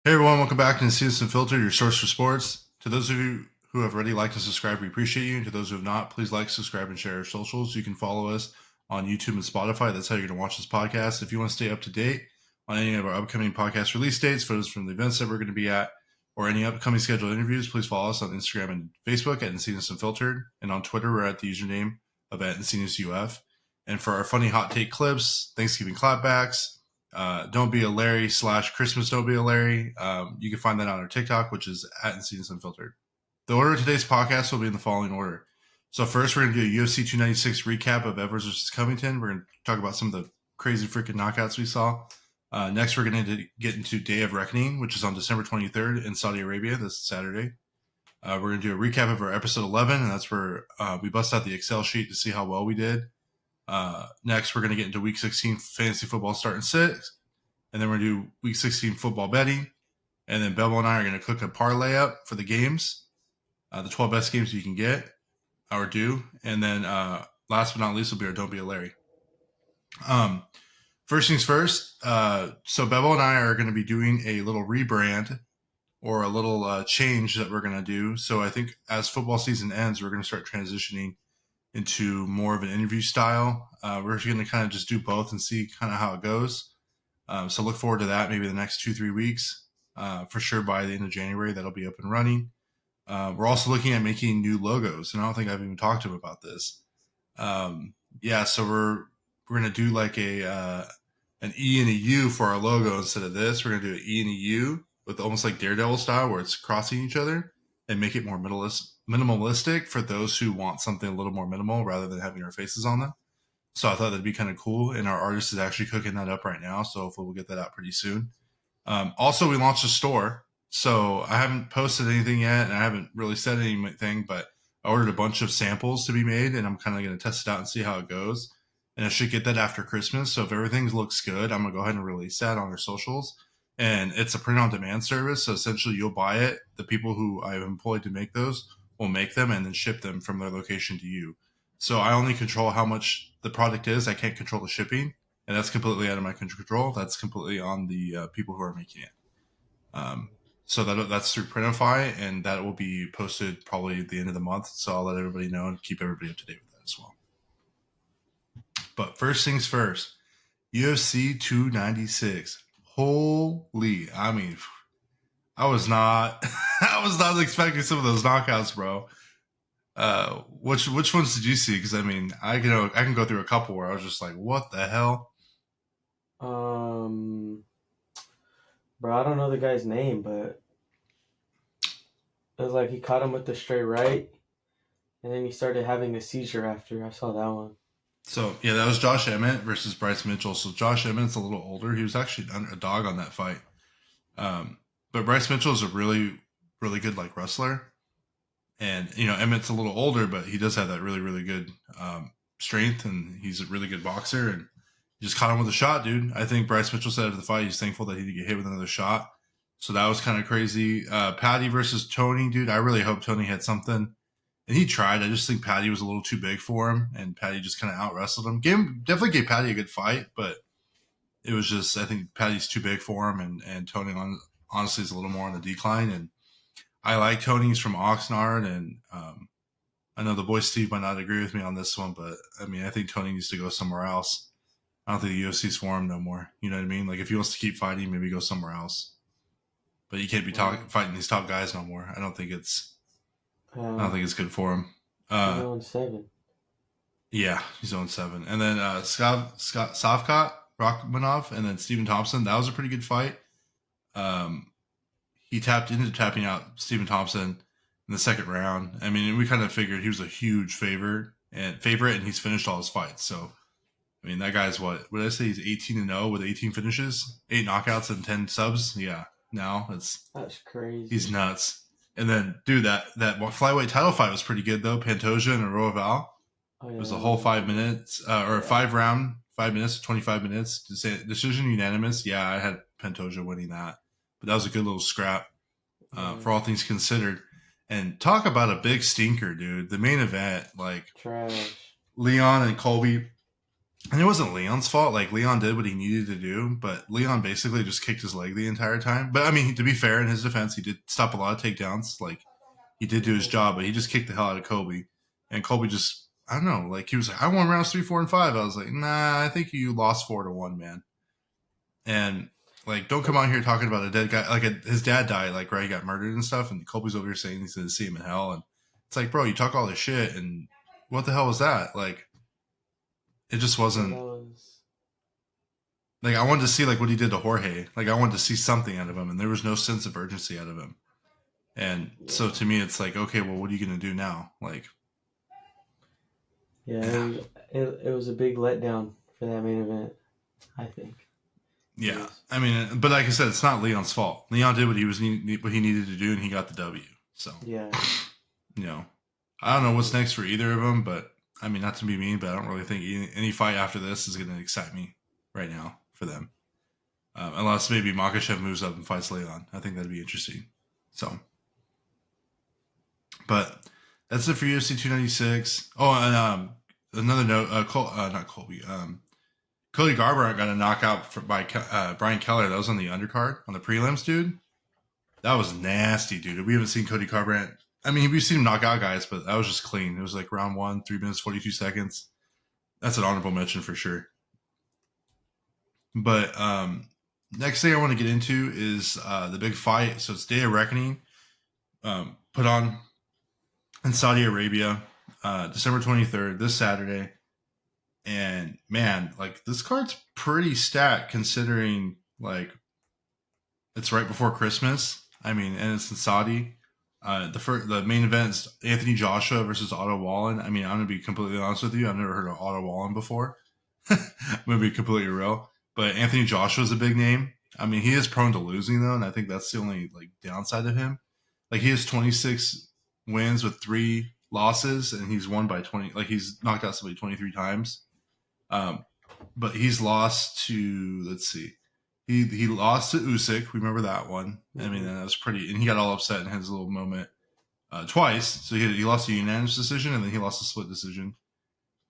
Hey everyone, welcome back to Encinas Unfiltered, your source for sports. To those of you who have already liked and subscribed, we appreciate you. And to those who have not, please like, subscribe, and share our socials. You can follow us on YouTube and Spotify. That's how you're going to watch this podcast. If you want to stay up to date on any of our upcoming podcast release dates, photos from the events that we're going to be at, or any upcoming scheduled interviews, please follow us on Instagram and Facebook at Encinas Unfiltered. And on Twitter, we're at the username of at Encinas UF. And for our funny hot take clips, Thanksgiving clapbacks, Don't Be a Larry / Christmas Don't Be a Larry. You can find that on our TikTok, which is at Encinas Unfiltered. The order of today's podcast will be in the following order. So first, we're going to do a UFC 296 recap of Evers versus Covington. We're going to talk about some of the crazy freaking knockouts we saw. Next, we're going to get into Day of Reckoning, which is on December 23rd in Saudi Arabia this Saturday. We're going to do a recap of our episode 11, and that's where we bust out the Excel sheet to see how well we did. Next, we're going to get into Week 16 fantasy football starting 6. And then we're going to do Week 16 football betting. And then Bevel and I are going to cook a parlay up for the games, the 12 best games you can get or do. And then last but not least will be our Don't Be a Larry. First things first. So Bevel and I are going to be doing a little rebrand or a little change that we're going to do. So I think as football season ends, we're going to start transitioning into more of an interview style. We're going to kind of just do both and see kind of how it goes. So look forward to that maybe the next 2-3 weeks. For sure by the end of January, that'll be up and running. We're also looking at making new logos, and I don't think I've even talked to him about this. So we're going to do like an E and a U for our logo instead of this. We're going to do an E and a U with almost like Daredevil style where it's crossing each other and make it more minimalistic for those who want something a little more minimal rather than having our faces on them. So I thought that'd be kind of cool. And our artist is actually cooking that up right now. So hopefully we'll get that out pretty soon. Also, we launched a store. So I haven't posted anything yet and I haven't really said anything, but I ordered a bunch of samples to be made and I'm kind of going to test it out and see how it goes. And I should get that after Christmas. So if everything looks good, I'm going to go ahead and release that on our socials. And it's a print on demand service. So essentially you'll buy it. The people who I've employed to make those will make them and then ship them from their location to you. So I only control how much the product is. I can't control the shipping. And that's completely out of my control. That's completely on the people who are making it. So that's through Printify, and that will be posted probably at the end of the month. So I'll let everybody know and keep everybody up to date with that as well. But first things first, UFC 296. Holy, I mean, I was not expecting some of those knockouts, bro. Which ones did you see? Because I mean, I can go through a couple where I was just like, what the hell? Bro, I don't know the guy's name, but it was like he caught him with the straight right, and then he started having a seizure after. I saw that one. So, yeah, that was Josh Emmett versus Bryce Mitchell. So, Josh Emmett's a little older. He was actually a dog on that fight. But Bryce Mitchell is a really, really good, like, wrestler. And, Emmett's a little older, but he does have that really, really good strength, and he's a really good boxer. And he just caught him with a shot, dude. I think Bryce Mitchell said after the fight he's thankful that he didn't get hit with another shot. So, that was kind of crazy. Patty versus Tony, dude. I really hope Tony had something. And he tried. I just think Patty was a little too big for him, and Patty just kind of out-wrestled him. Definitely gave Patty a good fight, but it was just, I think Patty's too big for him, and Tony, honestly, is a little more on the decline. And I like Tony. He's from Oxnard, and I know the boy Steve might not agree with me on this one, but, I mean, I think Tony needs to go somewhere else. I don't think the UFC's for him no more. You know what I mean? Like, if he wants to keep fighting, maybe go somewhere else. But you can't be fighting these top guys no more. I don't think it's good for him. He's on 7. Yeah, he's on 7. And then Savkat Rachmanov and then Stephen Thompson. That was a pretty good fight. He ended up tapping out Stephen Thompson in the second round. I mean, we kind of figured he was a huge favorite, and he's finished all his fights. So, I mean, that guy's what did I say? He's 18-0 with 18 finishes, 8 knockouts, and 10 subs. Yeah, that's crazy. He's nuts. And then, dude, that flyweight title fight was pretty good, though. Pantoja and Royval. Oh, yeah. It was a whole 5 minutes, or 5 round, 5 minutes, 25 minutes. Decision unanimous. Yeah, I had Pantoja winning that. But that was a good little scrap for all things considered. And talk about a big stinker, dude. The main event, like, trash. Leon and Colby And it wasn't Leon's fault. Like, Leon did what he needed to do, but Leon basically just kicked his leg the entire time. But I mean, to be fair, in his defense, he did stop a lot of takedowns. Like, he did do his Hmm. job, but he just kicked the hell out of Kobe. And Kobe just, I don't know, like, he was like, I won rounds 3, 4, and 5. I was like, nah, I think you lost 4-1, man. And like, don't come But out here talking about a dead guy. Like, his dad died, like, right? He got murdered and stuff. And Kobe's over here saying he's going to see him in hell. And it's like, bro, you talk all this shit. And what the hell was that? Like, it just yeah, that wasn't. was Like, I wanted to see like what he did to Jorge. Like, I wanted to see something out of him, and there was no sense of urgency out of him. And so yeah, to me, it's like, okay, well, what are you going to do now? Like, yeah. It yeah, was it was a big letdown for that main event. I think it yeah. was. I mean, but like I said, it's not Leon's fault. Leon did what he needed to do, and he got the W. So, Yeah, you know, I don't know what's next for either of them, but I mean, not to be mean, but I don't really think any fight after this is going to excite me right now for them, unless maybe Makachev moves up and fights Leon. I think that'd be interesting. So, but that's it for UFC 296. Oh, and another note, not Colby, Cody Garbrandt got a knockout by Brian Keller. That was on the undercard on the prelims, dude. That was nasty, dude. We haven't seen Cody Garbrandt. I mean, we've seen him knock out guys, but that was just clean. It was like round 1, 3 minutes 42 seconds. That's an honorable mention for sure. But next thing I want to get into is the big fight. So it's Day of Reckoning, put on in Saudi Arabia, December 23rd, this Saturday. And man, like, this card's pretty stacked considering like it's right before Christmas. I mean, and it's in Saudi. The main event is Anthony Joshua versus Otto Wallen. I mean, I'm gonna be completely honest with you. I've never heard of Otto Wallen before. I'm gonna be completely real. But Anthony Joshua is a big name. I mean, he is prone to losing though, and I think that's the only like downside of him. Like, he has 26 wins with 3 losses, and he's won by 20. Like, he's knocked out somebody 23 times. Um, but he's lost to, let's see, he lost to Usyk. Remember that one? I mean, hmm that was pretty, and he got all upset in his little moment twice. So he lost a unanimous decision, and then he lost a split decision.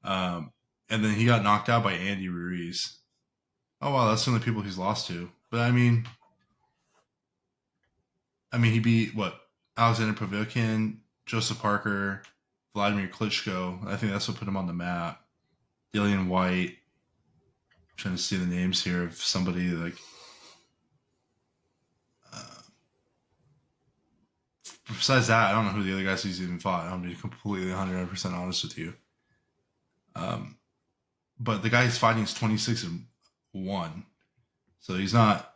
Um, and then he got knocked out by Andy Ruiz. Oh wow, that's some of the people he's lost to. But I mean, he beat what, Alexander Povetkin, Joseph Parker, Vladimir Klitschko. I think that's what put him on the map. Dillian White. I'm trying to see the names here of somebody like. Uh, Besides that, I don't know who the other guys he's even fought. I'm gonna be completely 100% honest with you. Um, but the guy he's fighting is 26-1, so he's not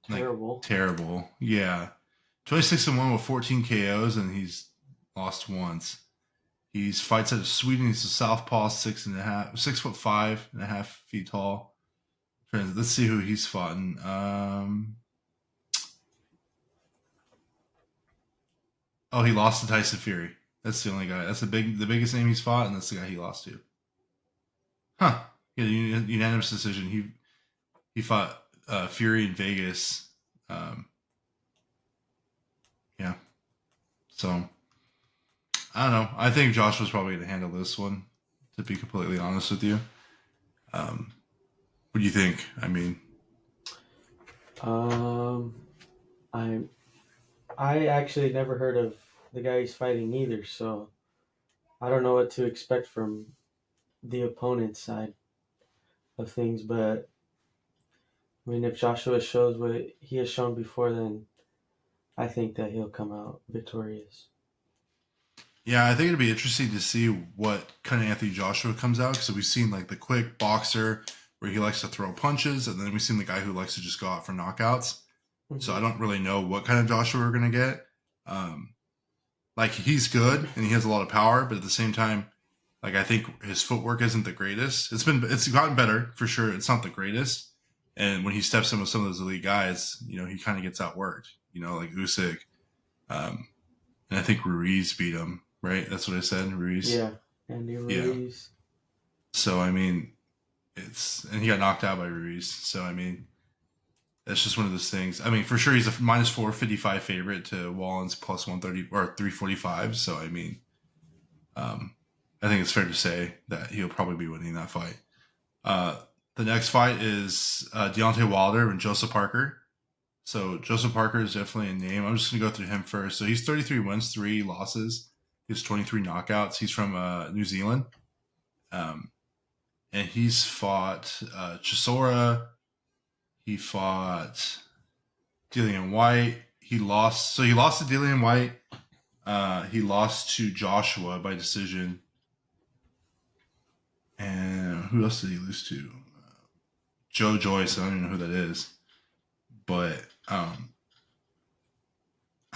like terrible. terrible. Yeah, 26-1 with 14 KOs, and he's lost once. He's fights out of Sweden. He's a southpaw, 6.5, 6'5.5" tall. Let's see who he's fought. Oh, he lost to Tyson Fury. That's the only guy. That's the biggest name he's fought, and that's the guy he lost to. Huh? Yeah, unanimous decision. He fought Fury in Vegas. Um, yeah. So I don't know. I think Josh was probably going to handle this one. To be completely honest with you, um, what do you think? I mean, Um, I I actually never heard of the guy he's fighting either, so I don't know what to expect from the opponent's side of things. But I mean, if Joshua shows what he has shown before, then I think that he'll come out victorious. yeah, I think it'd be interesting to see what kind of Anthony Joshua comes out, because we've seen like the quick boxer where he likes to throw punches, and then we've seen the guy who likes to just go out for knockouts. So I Hmm. don't really know what kind of Joshua we're gonna get. Um, like, he's good and he has a lot of power, but at the same time, like, I think his footwork isn't the greatest. It's gotten better for sure. It's not the greatest, and when he steps in with some of those elite guys, he kind of gets outworked. Like Usyk, um, and I think Ruiz beat him. Right, that's what I said. Ruiz, Yeah, Andy yeah. Ruiz. So I mean, and he got knocked out by Ruiz. So I mean, that's just one of those things. I mean, for sure, he's a minus 455 favorite to Wallen's plus 130 or 345. So I mean, um, I think it's fair to say that he'll probably be winning that fight. Uh, the next fight is Deontay Wilder and Joseph Parker. So Joseph Parker is definitely a name. I'm just gonna go through him first. So he's 33 wins, 3 losses. He has 23 knockouts. He's from New Zealand, um, and he's fought Chisora. He fought Dillian White. He lost. So he lost to Dillian White. He lost to Joshua by decision. And who else did he lose to? Joe Joyce. I don't even know who that is. But I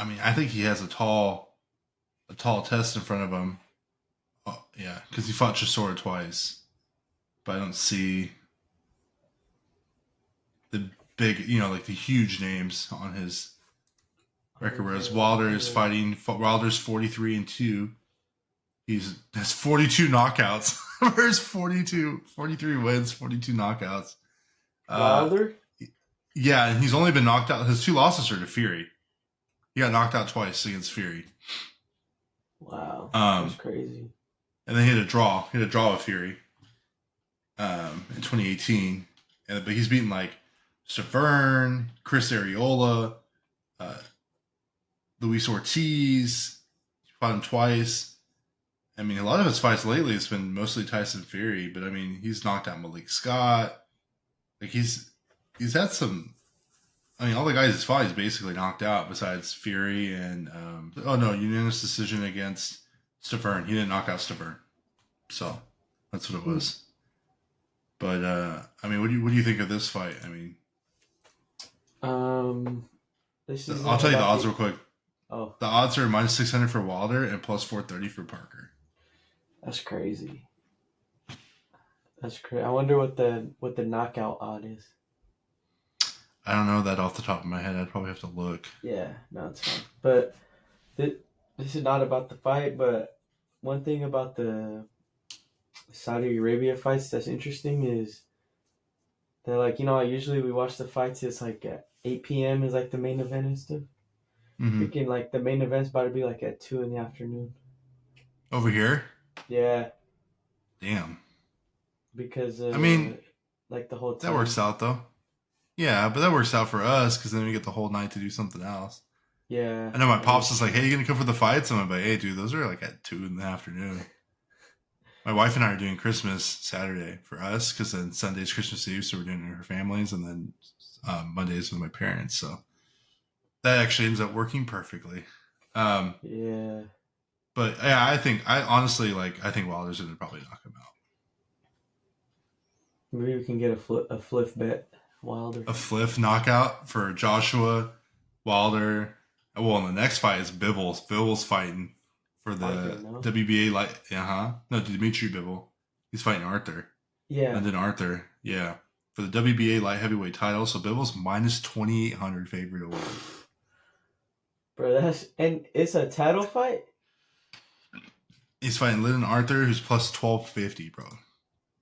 mean, I think he has a tall test in front of him. Oh, yeah, because he fought Chisora twice, but I don't see the big, like the huge names on his record. Whereas Wilder is fighting. Wilder's 43-2. He's has 42 knockouts. Where's 43 wins, 42 knockouts. Wilder? Yeah, and he's only been knocked out. His 2 losses are to Fury. He got knocked out twice against Fury. Wow, that's crazy. And then he had a draw. He had a draw with Fury in 2018. But he's beaten like Severn, Chris Areola, Luis Ortiz. He fought him twice. I mean, a lot of his fights lately has been mostly Tyson Fury, but I mean, he's knocked out Malik Scott. Like he's had some. I mean, all the guys he's fought, he's basically knocked out besides Fury and unanimous decision against Stavern. He didn't knock out Stavern, so that's what it was. But I mean, what do you think of this fight? I mean, I'll tell you the odds real quick. Oh, the odds are -600 for Wilder and +430 for Parker. That's crazy. That's crazy. I wonder what the knockout odd is. I don't know that off the top of my head. I'd probably have to look. Yeah, no, it's fine. But this is not about the fight. But one thing about the Saudi Arabia fights that's interesting is that, like, usually we watch the fights. It's like at 8 p.m. is like the main event and stuff. Mm-hmm. Freaking like the main event's about to be like at 2 in the afternoon. Over here? Yeah. Damn. Because I mean, like the whole time. That works out though. Yeah, but that works out for us because then we get the whole night to do something else. Yeah. I know my pops is like, "Hey, you gonna come for the fights?" I'm like, "Hey, dude, those are like at 2 in the afternoon." My wife and I are doing Christmas Saturday for us because then Sunday's Christmas Eve, so we're doing it with her families, and then Mondays with my parents. So that actually ends up working perfectly. Yeah. But yeah, I think Wilder's gonna probably knock him out. Maybe we can get a flip bet. Wilder. A flip knockout for Joshua Wilder. Well, and the next fight is Bivol. Bivol's fighting for the Arthur, no? WBA light. No, Dimitri Bivol. He's fighting Arthur. Yeah. London Arthur. Yeah, for the WBA light heavyweight title. So Bivol's -2,800 favorite to win. Bro, and it's a title fight. He's fighting Lyndon Arthur, who's +1250, bro.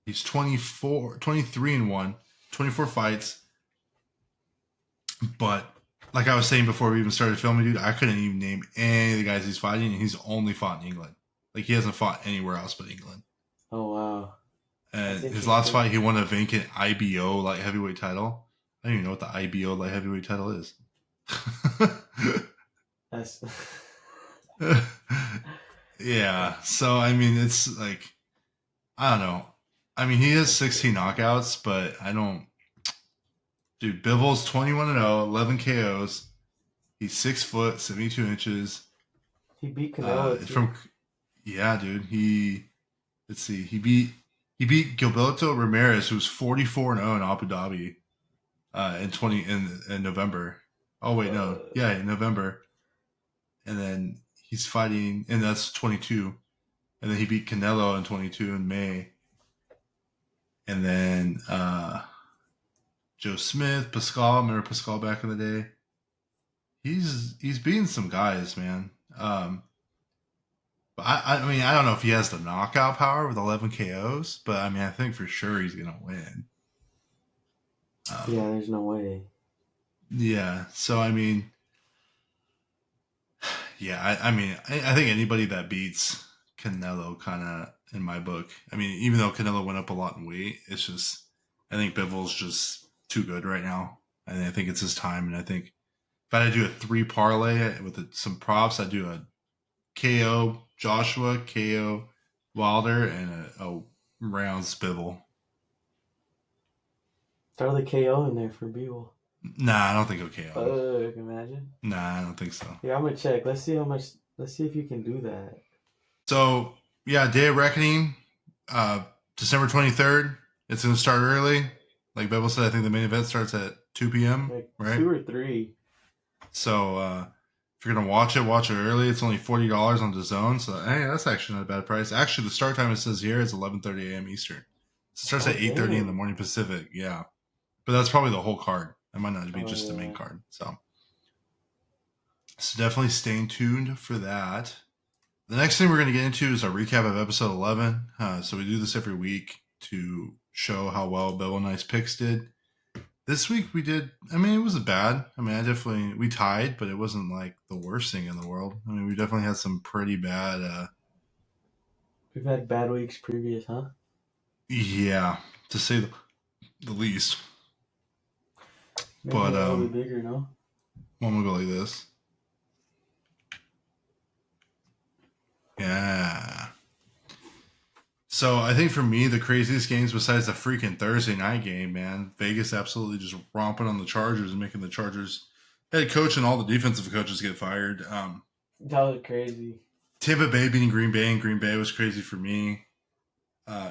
He's 23-1, 24 fights. But like I was saying before we even started filming, dude, I couldn't even name any of the guys he's fighting, and he's only fought in England. Like he hasn't fought anywhere else but England. Oh wow! And his last fight, he won a vacant IBO light heavyweight title. I don't even know what the IBO light heavyweight title is. That's. Yeah. So I mean, it's like I don't know. I mean, he has 16 knockouts, but I don't. Dude, Bivol's 21-0, 11 KOs. He's 6 foot, 72 inches. He beat Canelo. Yeah, dude. Let's see. He beat Gilberto Ramirez, who was 44-0 in Abu Dhabi, in November. Oh wait, no, yeah, in November. And then he's fighting, and that's 22. And then he beat Canelo in 22 in May. And then Joe Smith, Pascal. Remember Pascal back in the day? He's beating some guys, man. But I mean, I don't know if he has the knockout power with 11 KOs, but I mean, I think for sure he's gonna win. Yeah, there's no way. Yeah, so I mean, yeah, I mean, I think anybody that beats Canelo kind of in my book. I mean, even though Canelo went up a lot in weight, it's just I think Bivol's just too good right now. And I think it's his time. And I think if I had to do a 3 parlay with some props, I'd do a KO Joshua, KO Wilder, and a rounds Bivol. Throw the KO in there for Beeble. Nah, I don't think he'll KO him. Imagine. Nah, I don't think so. Yeah, I'm gonna check. Let's see how much. Let's see if you can do that. So yeah, Day of Reckoning, December 23rd. It's gonna start early. Like Bevel said, I think the main event starts at 2 p.m. Like right? 2 or 3. So if you're gonna watch it early. It's only $40 on DAZN. So hey, that's actually not a bad price. Actually, the start time it says here is 11:30 a.m. Eastern. So it starts at 8:30 in the morning Pacific. Yeah, but that's probably the whole card. It might not be just the main card. So definitely stay tuned for that. The next thing we're going to get into is a recap of episode 11. So we do this every week to show how well Bevel and I's picks did. This week we did, I mean, it wasn't bad. I mean, we tied, but it wasn't like the worst thing in the world. I mean, we definitely had some pretty bad. We've had bad weeks previous, huh? Yeah, to say the least. Maybe But, a little bit bigger, no? I'm going to go like this. Yeah. So I think for me, the craziest games besides the freaking Thursday night game, man, Vegas absolutely just romping on the Chargers and making the Chargers head coach and all the defensive coaches get fired. That was crazy. Tampa Bay beating Green Bay, and Green Bay was crazy for me.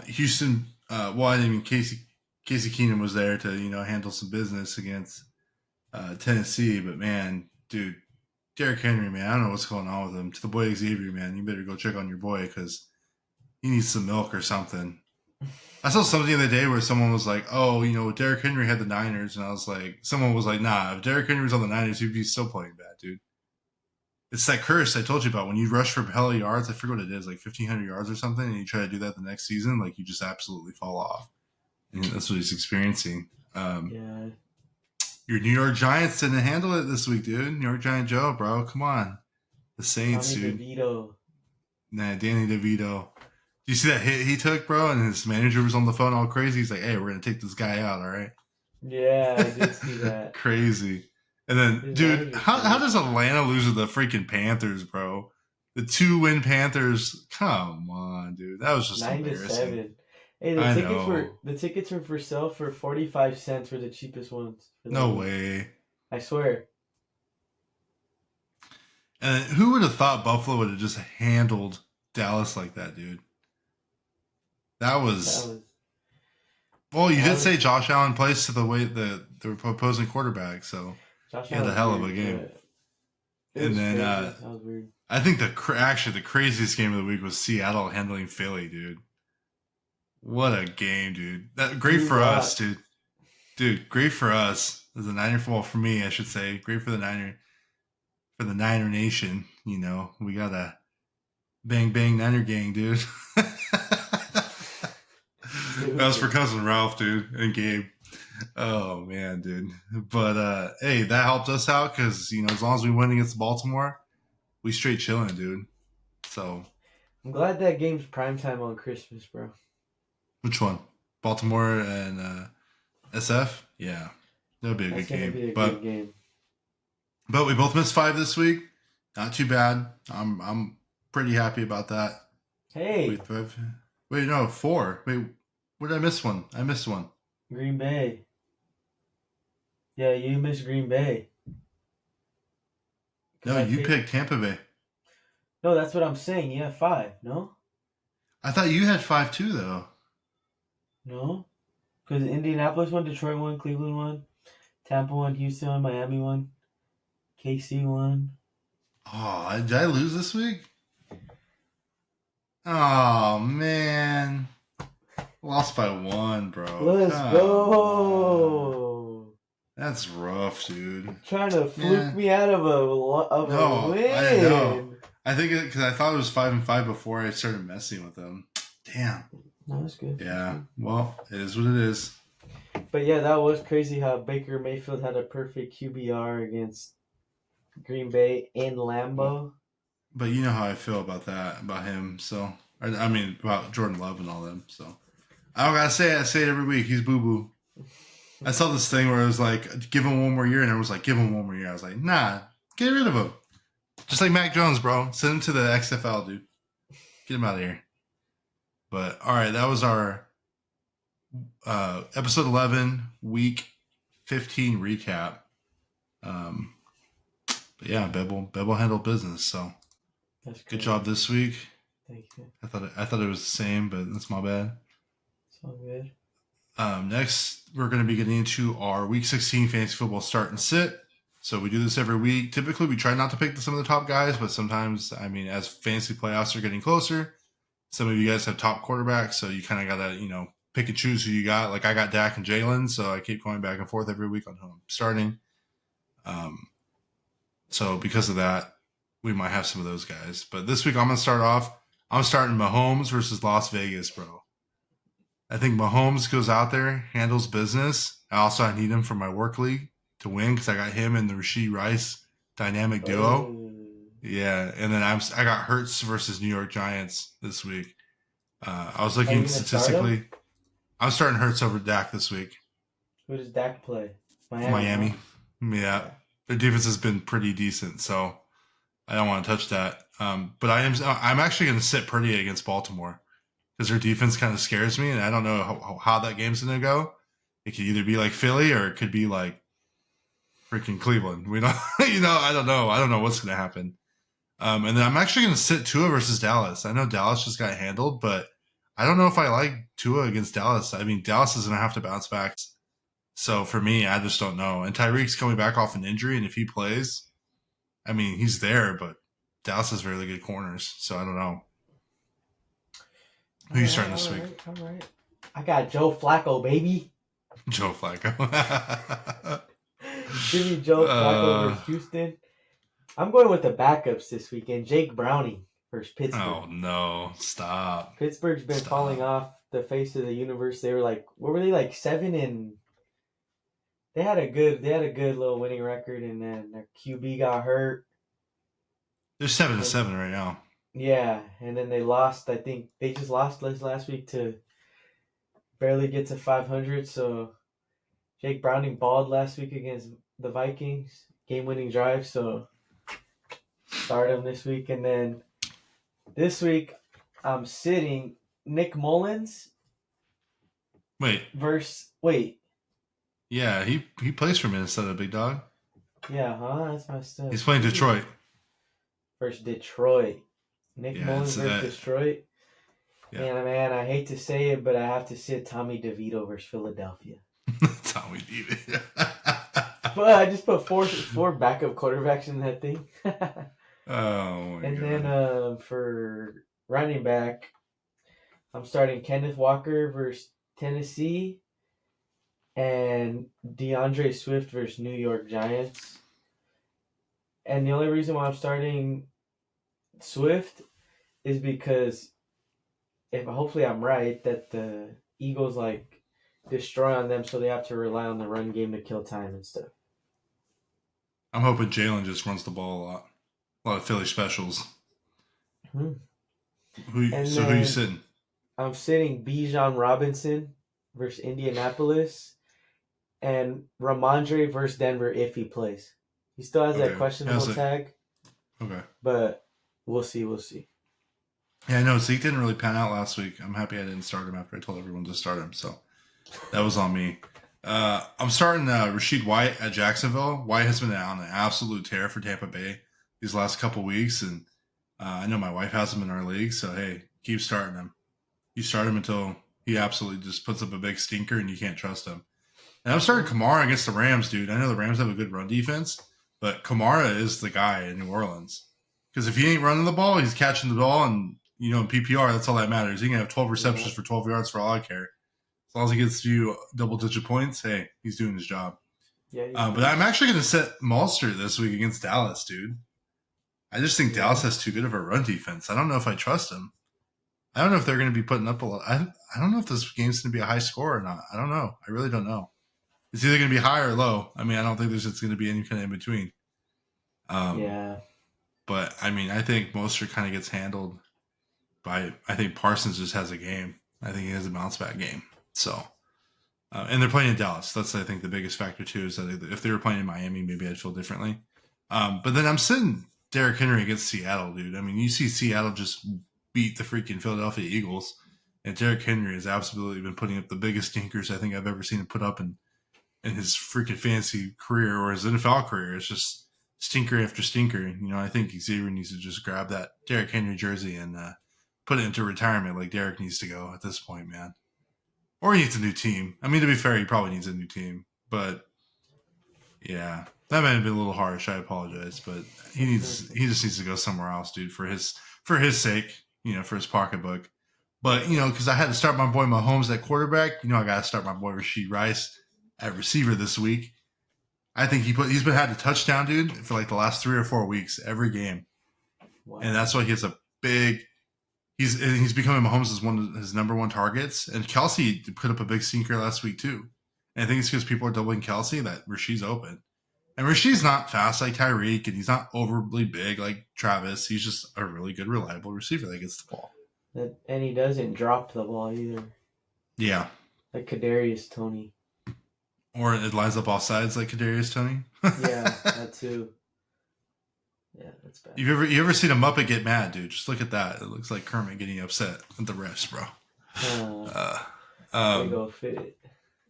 Houston, I mean, Casey Keenum was there to handle some business against Tennessee, but man, dude, Derrick Henry, man, I don't know what's going on with him. To the boy Xavier, man, you better go check on your boy because he needs some milk or something. I saw something the other day where someone was like, "Oh, Derrick Henry had the Niners," and I was like, someone was like, "Nah, if Derrick Henry was on the Niners, he'd be still playing bad, dude." It's that curse I told you about when you rush for hella yards. I forget what it is, like 1,500 yards or something, and you try to do that the next season, like you just absolutely fall off. And that's what he's experiencing. Yeah. Your New York Giants didn't handle it this week, dude. New York Giant Joe, bro, come on. The Saints, Tommy dude. DeVito. Nah, Danny DeVito. Do you see that hit he took, bro? And his manager was on the phone all crazy. He's like, "Hey, we're gonna take this guy out, all right?" Yeah, I did see that. Crazy. And then, dude, how does Atlanta lose to the freaking Panthers, bro? The 2-win Panthers. Come on, dude. That was just 9-7. embarrassing. Hey, I the tickets were for sale for 45 cents for the cheapest ones. No way. I swear. And who would have thought Buffalo would have just handled Dallas like that, dude? That was well, you did say Josh Allen plays to the way the opposing quarterback, so he had a hell of a game. And then that was weird. I think the craziest game of the week was Seattle handling Philly, dude. What a game, dude! Great for us, dude. Dude, great for us as a Niner. Well, for me, I should say, great for the Niner Nation. We got a bang bang Niner gang, dude. That was for cousin Ralph, dude, and Gabe. Oh man, dude. But hey, that helped us out because as long as we win against Baltimore, we straight chilling, dude. So I'm glad that game's primetime on Christmas, bro. Which one? Baltimore and SF? Yeah, that'll be a good game. Good game. But we both missed 5 this week. Not too bad. I'm pretty happy about that. Hey. Wait, no, 4. Wait, where did I miss one? I missed one. Green Bay. Yeah, you missed Green Bay. No, you picked Tampa Bay. No, that's what I'm saying. You have 5, no? I thought you had 5 too, though. No? Because Indianapolis won, Detroit won, Cleveland won, Tampa won, Houston won, Miami won, KC won. Oh, did I lose this week? Oh, man. Lost by 1, bro. Let's go. That's rough, dude. Trying to fluke me out of a win. I know. I think because I thought it was 5-5 before I started messing with them. Damn. No, that's good. Yeah. Well, it is what it is. But yeah, that was crazy how Baker Mayfield had a perfect QBR against Green Bay in Lambeau. But you know how I feel about that, about him. So I mean, about Jordan Love and all them. So I don't gotta say it. I say it every week. He's boo boo. I saw this thing where it was like, give him one more year, and everyone was like, give him one more year. I was like, nah, get rid of him. Just like Mac Jones, bro. Send him to the XFL, dude. Get him out of here. But all right, that was our episode 11, week 15 recap. But yeah, Bevel handled business. So That's good great. job this week. Thank you. I thought it was the same, but that's my bad. It's all good. Next, we're going to be getting into our Week 16 fantasy football start and sit. So we do this every week. Typically, we try not to pick some of the top guys, but sometimes, I mean, as fantasy playoffs are getting closer, some of you guys have top quarterbacks, so you kind of got to, pick and choose who you got. Like I got Dak and Jalen, so I keep going back and forth every week on who I'm starting. So because of that, we might have some of those guys. But this week, I'm going to start off. I'm starting Mahomes versus Las Vegas, bro. I think Mahomes goes out there, handles business. I need him for my work league to win because I got him and the Rashee Rice dynamic duo. Oh. Yeah, and then I got Hurts versus New York Giants this week. I was Are you looking gonna start him? statistically. I'm starting Hurts over Dak this week. Who does Dak play? Miami, huh? Miami, yeah, Yeah. their defense has been pretty decent, so I don't want to touch that. But I'm actually going to sit pretty against Baltimore because their defense kind of scares me, and I don't know how that game's going to go. It could either be like Philly or it could be like freaking Cleveland. We don't, I don't know. I don't know what's going to happen. And then I'm actually going to sit Tua versus Dallas. I know Dallas just got handled, but I don't know if I like Tua against Dallas. I mean, Dallas is going to have to bounce back. So for me, I just don't know. And Tyreek's coming back off an injury, and if he plays, I mean, he's there, but Dallas has really good corners. So I don't know. Who All are you right, starting all this week? right, all right. I got Joe Flacco, baby. Joe Flacco. Give me Joe Flacco uh, versus Houston. I'm going with the backups this weekend. Jake Browning versus Pittsburgh. oh no! Stop! Pittsburgh's been falling Stop! off the face of the universe. They were like, what were they like 7 and? They had a good little winning record, and then their QB got hurt. They're 7-7 And right now. yeah, and then they lost. I think they just lost last week to barely get to 500. So Jake Browning balled last week against the Vikings, game-winning drive. So start him this week, and then this week I'm sitting Nick Mullins Wait, versus wait, yeah, he plays for Minnesota, big dog. yeah, huh? That's my stuff. He's playing Detroit. Versus Detroit. Nick Yeah, Mullins it's versus Detroit. yeah. And man, I hate to say it, but I have to sit Tommy DeVito versus Philadelphia. That's how we need it. But I just put four backup quarterbacks in that thing. Oh my And god. then for running back, I'm starting Kenneth Walker versus Tennessee and DeAndre Swift versus New York Giants. And the only reason why I'm starting Swift is because if hopefully I'm right that the Eagles like destroy on them, so they have to rely on the run game to kill time and stuff. I'm hoping Jalen just runs the ball a lot. A lot of Philly specials. Hmm. And So who you then sitting? I'm sitting Bijan Robinson versus Indianapolis and Ramondre versus Denver if he plays. He still has that Okay. questionable How's it? tag, Okay. but we'll see. We'll see. Yeah, I know Zeke didn't really pan out last week. I'm happy I didn't start him after I told everyone to start him. So that was on me. I'm starting Rashid White at Jacksonville. White has been on an absolute tear for Tampa Bay these last couple weeks, and I know my wife has him in our league. So hey, keep starting him. You start him until he absolutely just puts up a big stinker, and you can't trust him. And I'm starting Kamara against the Rams, dude. I know the Rams have a good run defense, but Kamara is the guy in New Orleans. Because if he ain't running the ball, he's catching the ball, and in PPR, that's all that matters. He can have 12 Yeah, receptions for 12 yards for all I care. As long as he gets you double-digit points, hey, he's doing his job. yeah, he's But I'm beast. actually going to set Mostert this week against Dallas, dude. I just think Dallas Yeah, has too good of a run defense. I don't know if I trust him. I don't know if they're going to be putting up a lot. I don't know if this game's going to be a high score or not. I don't know. I really don't know. It's either going to be high or low. I mean, I don't think there's it's going to be any kind of in between. Um, yeah. but I mean, I think Mostert kind of gets handled. I think Parsons just has a game. I think he has a bounce back game. So, and they're playing in Dallas. That's, I think, the biggest factor too. Is that if they were playing in Miami, maybe I'd feel differently. But then I'm sitting Derrick Henry against Seattle, dude. I mean, you see Seattle just beat the freaking Philadelphia Eagles, and Derrick Henry has absolutely been putting up the biggest stinkers I think I've ever seen him put up in his freaking fantasy career or his NFL career. It's just stinker after stinker. You know, I think Xavier needs to just grab that Derrick Henry jersey and put it into retirement like Derrick needs to go at this point, man. Or he needs a new team. I mean, to be fair, he probably needs a new team. But yeah, that might have been a little harsh. I apologize, but he just needs to go somewhere else, dude, for his sake, you know, for his pocketbook. But you know, because I had to start my boy Mahomes at quarterback, you know, I got to start my boy Rashid Rice at receiver this week. I think he's been had a touchdown, dude, for like the last 3 or 4 weeks every game, Wow. and that's why he has a big. He's becoming Mahomes' one of his number one targets, and Kelsey put up a big sinker last week too. And I think it's because people are doubling Kelsey that Rashid's open, and Rashid's not fast like Tyreek, and he's not overly big like Travis. He's just a really good, reliable receiver that gets the ball. And he doesn't drop the ball either. Yeah, like Kadarius Toney. Or it lines up off sides like Kadarius Toney. Yeah, that too. Yeah, that's bad. You ever seen a Muppet get mad, dude? Just look at that. It looks like Kermit getting upset at the refs, bro. They go fit.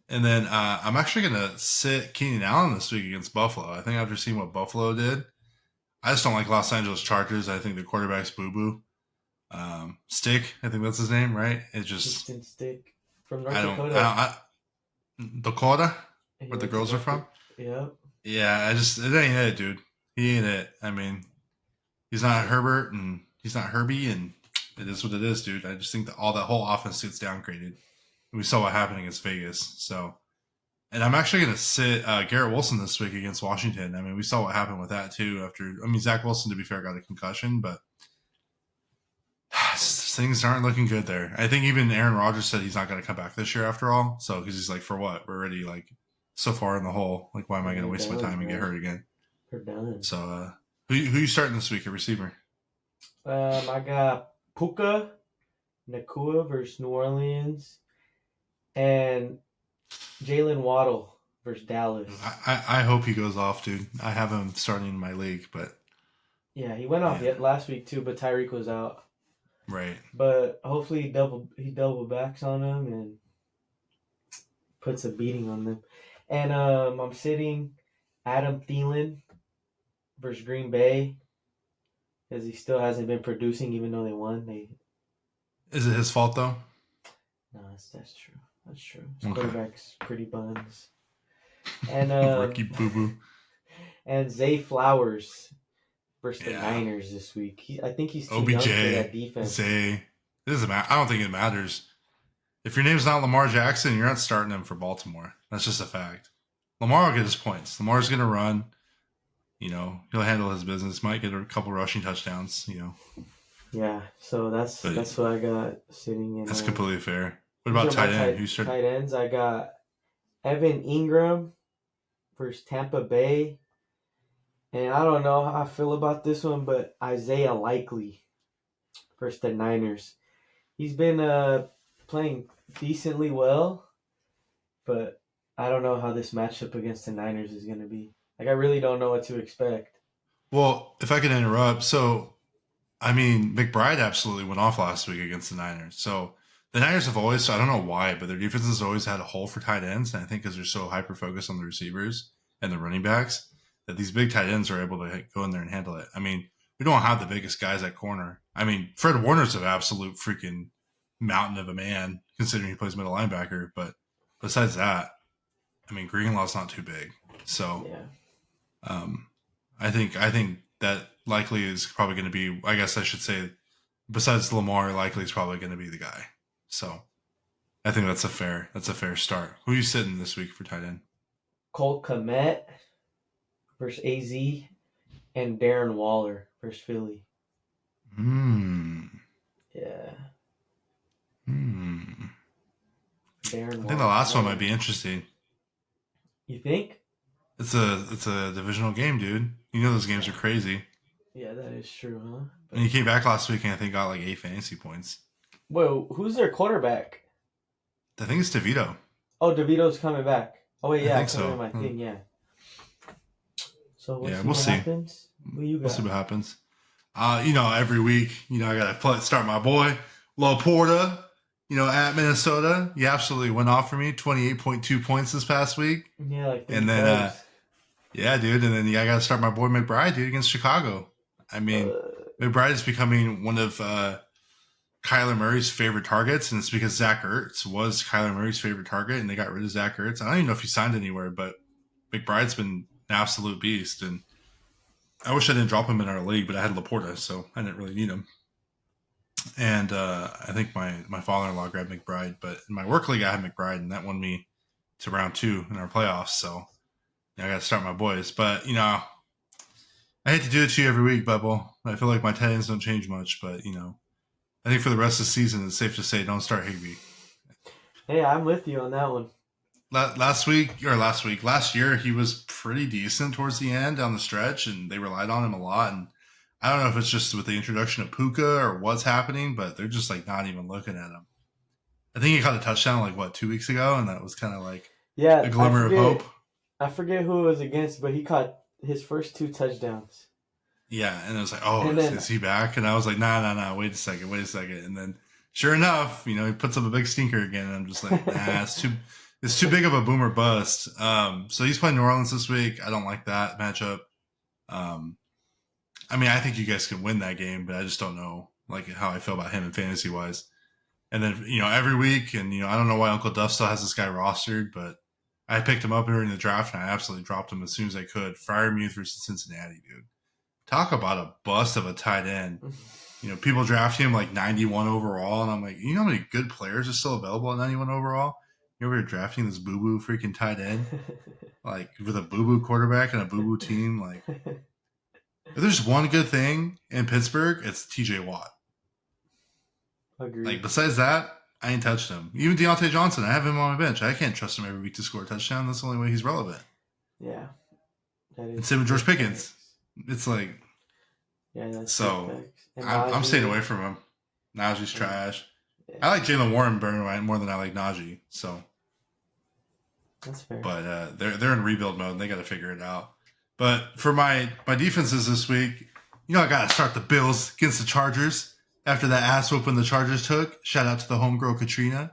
And then I'm actually gonna sit Keenan Allen this week against Buffalo. I think after seeing what Buffalo did, I just don't like Los Angeles Chargers. I think the quarterback's boo boo. Stick, I think that's his name, right? It just Stick from North Dakota. Dakota, where the girls are from. Yeah. Yeah, it ain't it, dude. He ain't it. I mean, he's not Herbert and he's not Herbie, and it is what it is, dude. I just think that all that whole offense gets downgraded. We saw what happened against Vegas. So, and I'm actually going to sit Garrett Wilson this week against Washington. I mean, we saw what happened with that too. Zach Wilson, to be fair, got a concussion, but things aren't looking good there. I think even Aaron Rodgers said he's not going to come back this year after all. So, because he's like, for what? We're already like so far in the hole. Like, why am I going to waste my time and get hurt again? We're done. So, who you starting this week at receiver? I got Puka Nakua versus New Orleans, and Jalen Waddle versus Dallas. I hope he goes off, dude. I have him starting in my league, but yeah, he went off last week too, but Tyreek was out. Right. But hopefully he double backs on them and puts a beating on them. And I'm sitting Adam Thielen versus Green Bay because he still hasn't been producing even though they won. Is it his fault though? No, that's true. That's true. His quarterback's pretty buns. And rookie boo boo. And Zay Flowers versus the Niners this week. I think he's too young for that defense. Zay. It doesn't matter. I don't think it matters. If your name's not Lamar Jackson, you're not starting him for Baltimore. That's just a fact. Lamar will get his points. Lamar's going to run. You know, he'll handle his business. Might get a couple rushing touchdowns. You know. Yeah. So that's what I got sitting in. That's completely fair. What about tight end? Who's tight ends? I got Evan Ingram versus Tampa Bay. And I don't know how I feel about this one, but Isaiah Likely versus the Niners. He's been playing decently well, but I don't know how this matchup against the Niners is going to be. Like, I really don't know what to expect. Well, if I could interrupt. So, I mean, McBride absolutely went off last week against the Niners. So, the Niners have always, I don't know why, but their defense has always had a hole for tight ends. And I think because they're so hyper-focused on the receivers and the running backs, that these big tight ends are able to go in there and handle it. I mean, we don't have the biggest guys at corner. I mean, Fred Warner's an absolute freaking mountain of a man, considering he plays middle linebacker. But besides that, I mean, Greenlaw's not too big. So, I think that Likely is probably going to be, I guess I should say, besides Lamar, Likely is probably going to be the guy. So, I think that's a fair start. Who are you sitting this week for tight end? Cole Kmet versus AZ, and Darren Waller versus Philly. Yeah. Darren Waller. I think the last one might be interesting. You think? It's a divisional game, dude. You know those games are crazy. Yeah, that is true, huh? And But he came back last week and I think got like 8 fantasy points. whoa, who's their quarterback? I think it's DeVito. Oh, DeVito's coming back. Oh wait, I yeah, I think put it in so. my thing. Yeah. So we'll Yeah, see we'll what see. happens. Who you We'll see got? what happens. Every week, I got to start my boy, Laporta, at Minnesota. He absolutely went off for me, 28.2 points this past week. Yeah, like three And then, plays. yeah, dude. And then I got to start my boy McBride, dude, against Chicago. I mean, Uh, McBride is becoming one of Kyler Murray's favorite targets, and it's because Zach Ertz was Kyler Murray's favorite target, and they got rid of Zach Ertz. I don't even know if he signed anywhere, but McBride's been an absolute beast. And I wish I didn't drop him in our league, but I had Laporta, so I didn't really need him. And I think my father-in-law grabbed McBride, but in my work league I had McBride, and that won me to round 2 in our playoffs. So I got to start my boys. But I hate to do it to you every week, Bubble. I feel like my tight ends don't change much, but I think for the rest of the season, it's safe to say don't start Higby. hey, I'm with you on that one. Last year, he was pretty decent towards the end down the stretch, and they relied on him a lot. And I don't know if it's just with the introduction of Puka or what's happening, but they're just like not even looking at him. I think he caught a touchdown like 2 weeks ago, and that was kind of like a Yeah, I glimmer of hope. forget. I forget who it was against, but he caught his first 2 touchdowns. Yeah, and it was like, oh, And is then he back? And I was like, nah, wait a second. And then sure enough, he puts up a big stinker again, and I'm just like, nah, it's too big of a boomer bust. So he's playing New Orleans this week. I don't like that matchup. Um, I mean, I think you guys can win that game, but I just don't know like how I feel about him in fantasy wise. And then every week, and I don't know why Uncle Duff still has this guy rostered, but I picked him up during the draft and I absolutely dropped him as soon as I could. Freiermuth versus Cincinnati, dude. Talk about a bust of a tight end. People draft him like 91 overall, and I'm like, how many good players are still available at 91 overall? You're over here drafting this boo boo freaking tight end, like with a boo boo quarterback and a boo boo team. Like, if there's one good thing in Pittsburgh, it's TJ Watt. Like, agreed. besides that, I ain't touched him. Even Deontay Johnson, I have him on my bench. I can't trust him every week to score a touchdown. That's the only way he's relevant. Yeah, that And is same with George big Pickens. facts. It's like, Yeah, that's big so facts. And I'm staying Najee. away from him. Najee's Yeah, trash. yeah, I like Jalen Warren more than I like Najee. So, that's fair. but they're in rebuild mode and they got to figure it out. But for my defenses this week, I got to start the Bills against the Chargers after that ass whooping the Chargers took. Shout out to the homegirl Katrina.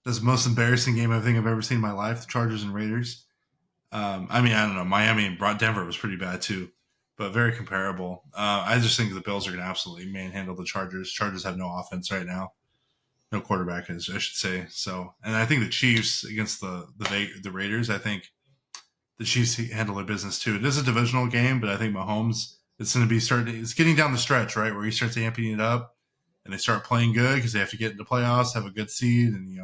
That's the most embarrassing game I think I've ever seen in my life. The Chargers and Raiders. I mean, I don't know. Miami and Denver was pretty bad too, but very comparable. I just think the Bills are going to absolutely manhandle the Chargers. Chargers have no offense right now, no quarterback, I should say. So, and I think the Chiefs against the Raiders. I think the Chiefs handle their business too. It is a divisional game, but I think Mahomes. It's going to be starting. It's getting down the stretch, right, where he starts amping it up, and they start playing good because they have to get into playoffs, have a good seed, and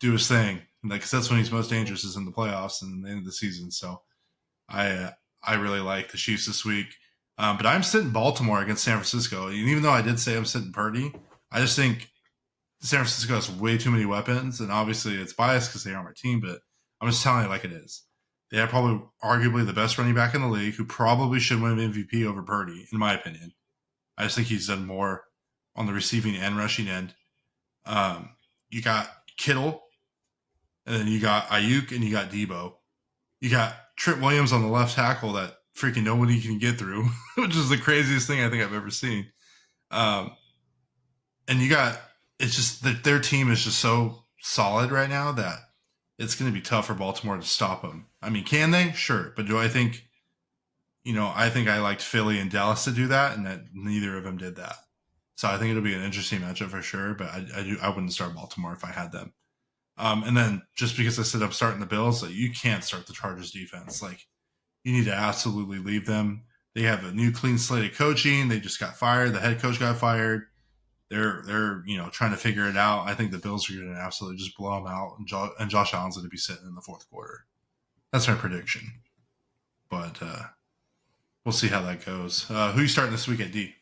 do his thing. Because that's when he's most dangerous is in the playoffs and the end of the season. So I really like the Chiefs this week. But I'm sitting Baltimore against San Francisco. And even though I did say I'm sitting Purdy, I just think San Francisco has way too many weapons. And obviously it's biased because they are my team, but I'm just telling you like it is. They have probably arguably the best running back in the league who probably should win MVP over Purdy, in my opinion. I just think he's done more on the receiving and rushing end. You got Kittle, and then you got Ayuk and you got Debo. You got Trent Williams on the left tackle that freaking nobody can get through, which is the craziest thing I think I've ever seen. Um, and it's just that their team is just so solid right now that it's going to be tough for Baltimore to stop them. I mean, can they? Sure. But do I think, I think I liked Philly and Dallas to do that, and that neither of them did that. So I think it'll be an interesting matchup for sure, but I wouldn't start Baltimore if I had them. And then just because I said I'm starting the Bills, like, you can't start the Chargers defense. Like, you need to absolutely leave them. They have a new clean slate of coaching. They just got fired. The head coach got fired. They're trying to figure it out. I think the Bills are going to absolutely just blow them out, and Josh Allen's going to be sitting in the fourth quarter. That's my prediction. But we'll see how that goes. Who you starting this week at D?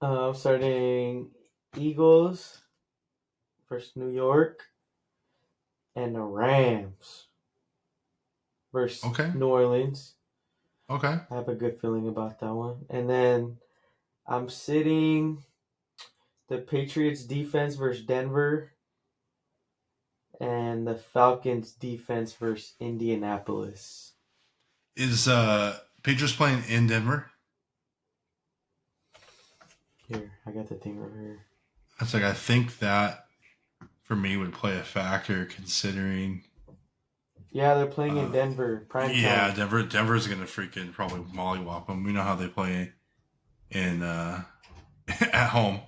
I'm starting Eagles versus New York and the Rams versus Okay. New Orleans. Okay. I have a good feeling about that one. And then I'm sitting the Patriots defense versus Denver and the Falcons defense versus Indianapolis. Is Patriots playing in Denver? Here, I got the thing right here. That's like I think that for me would play a factor considering. Yeah, they're playing in Uh, Denver, prime yeah, time. Denver's gonna freaking probably mollywop them. We know how they play in at home,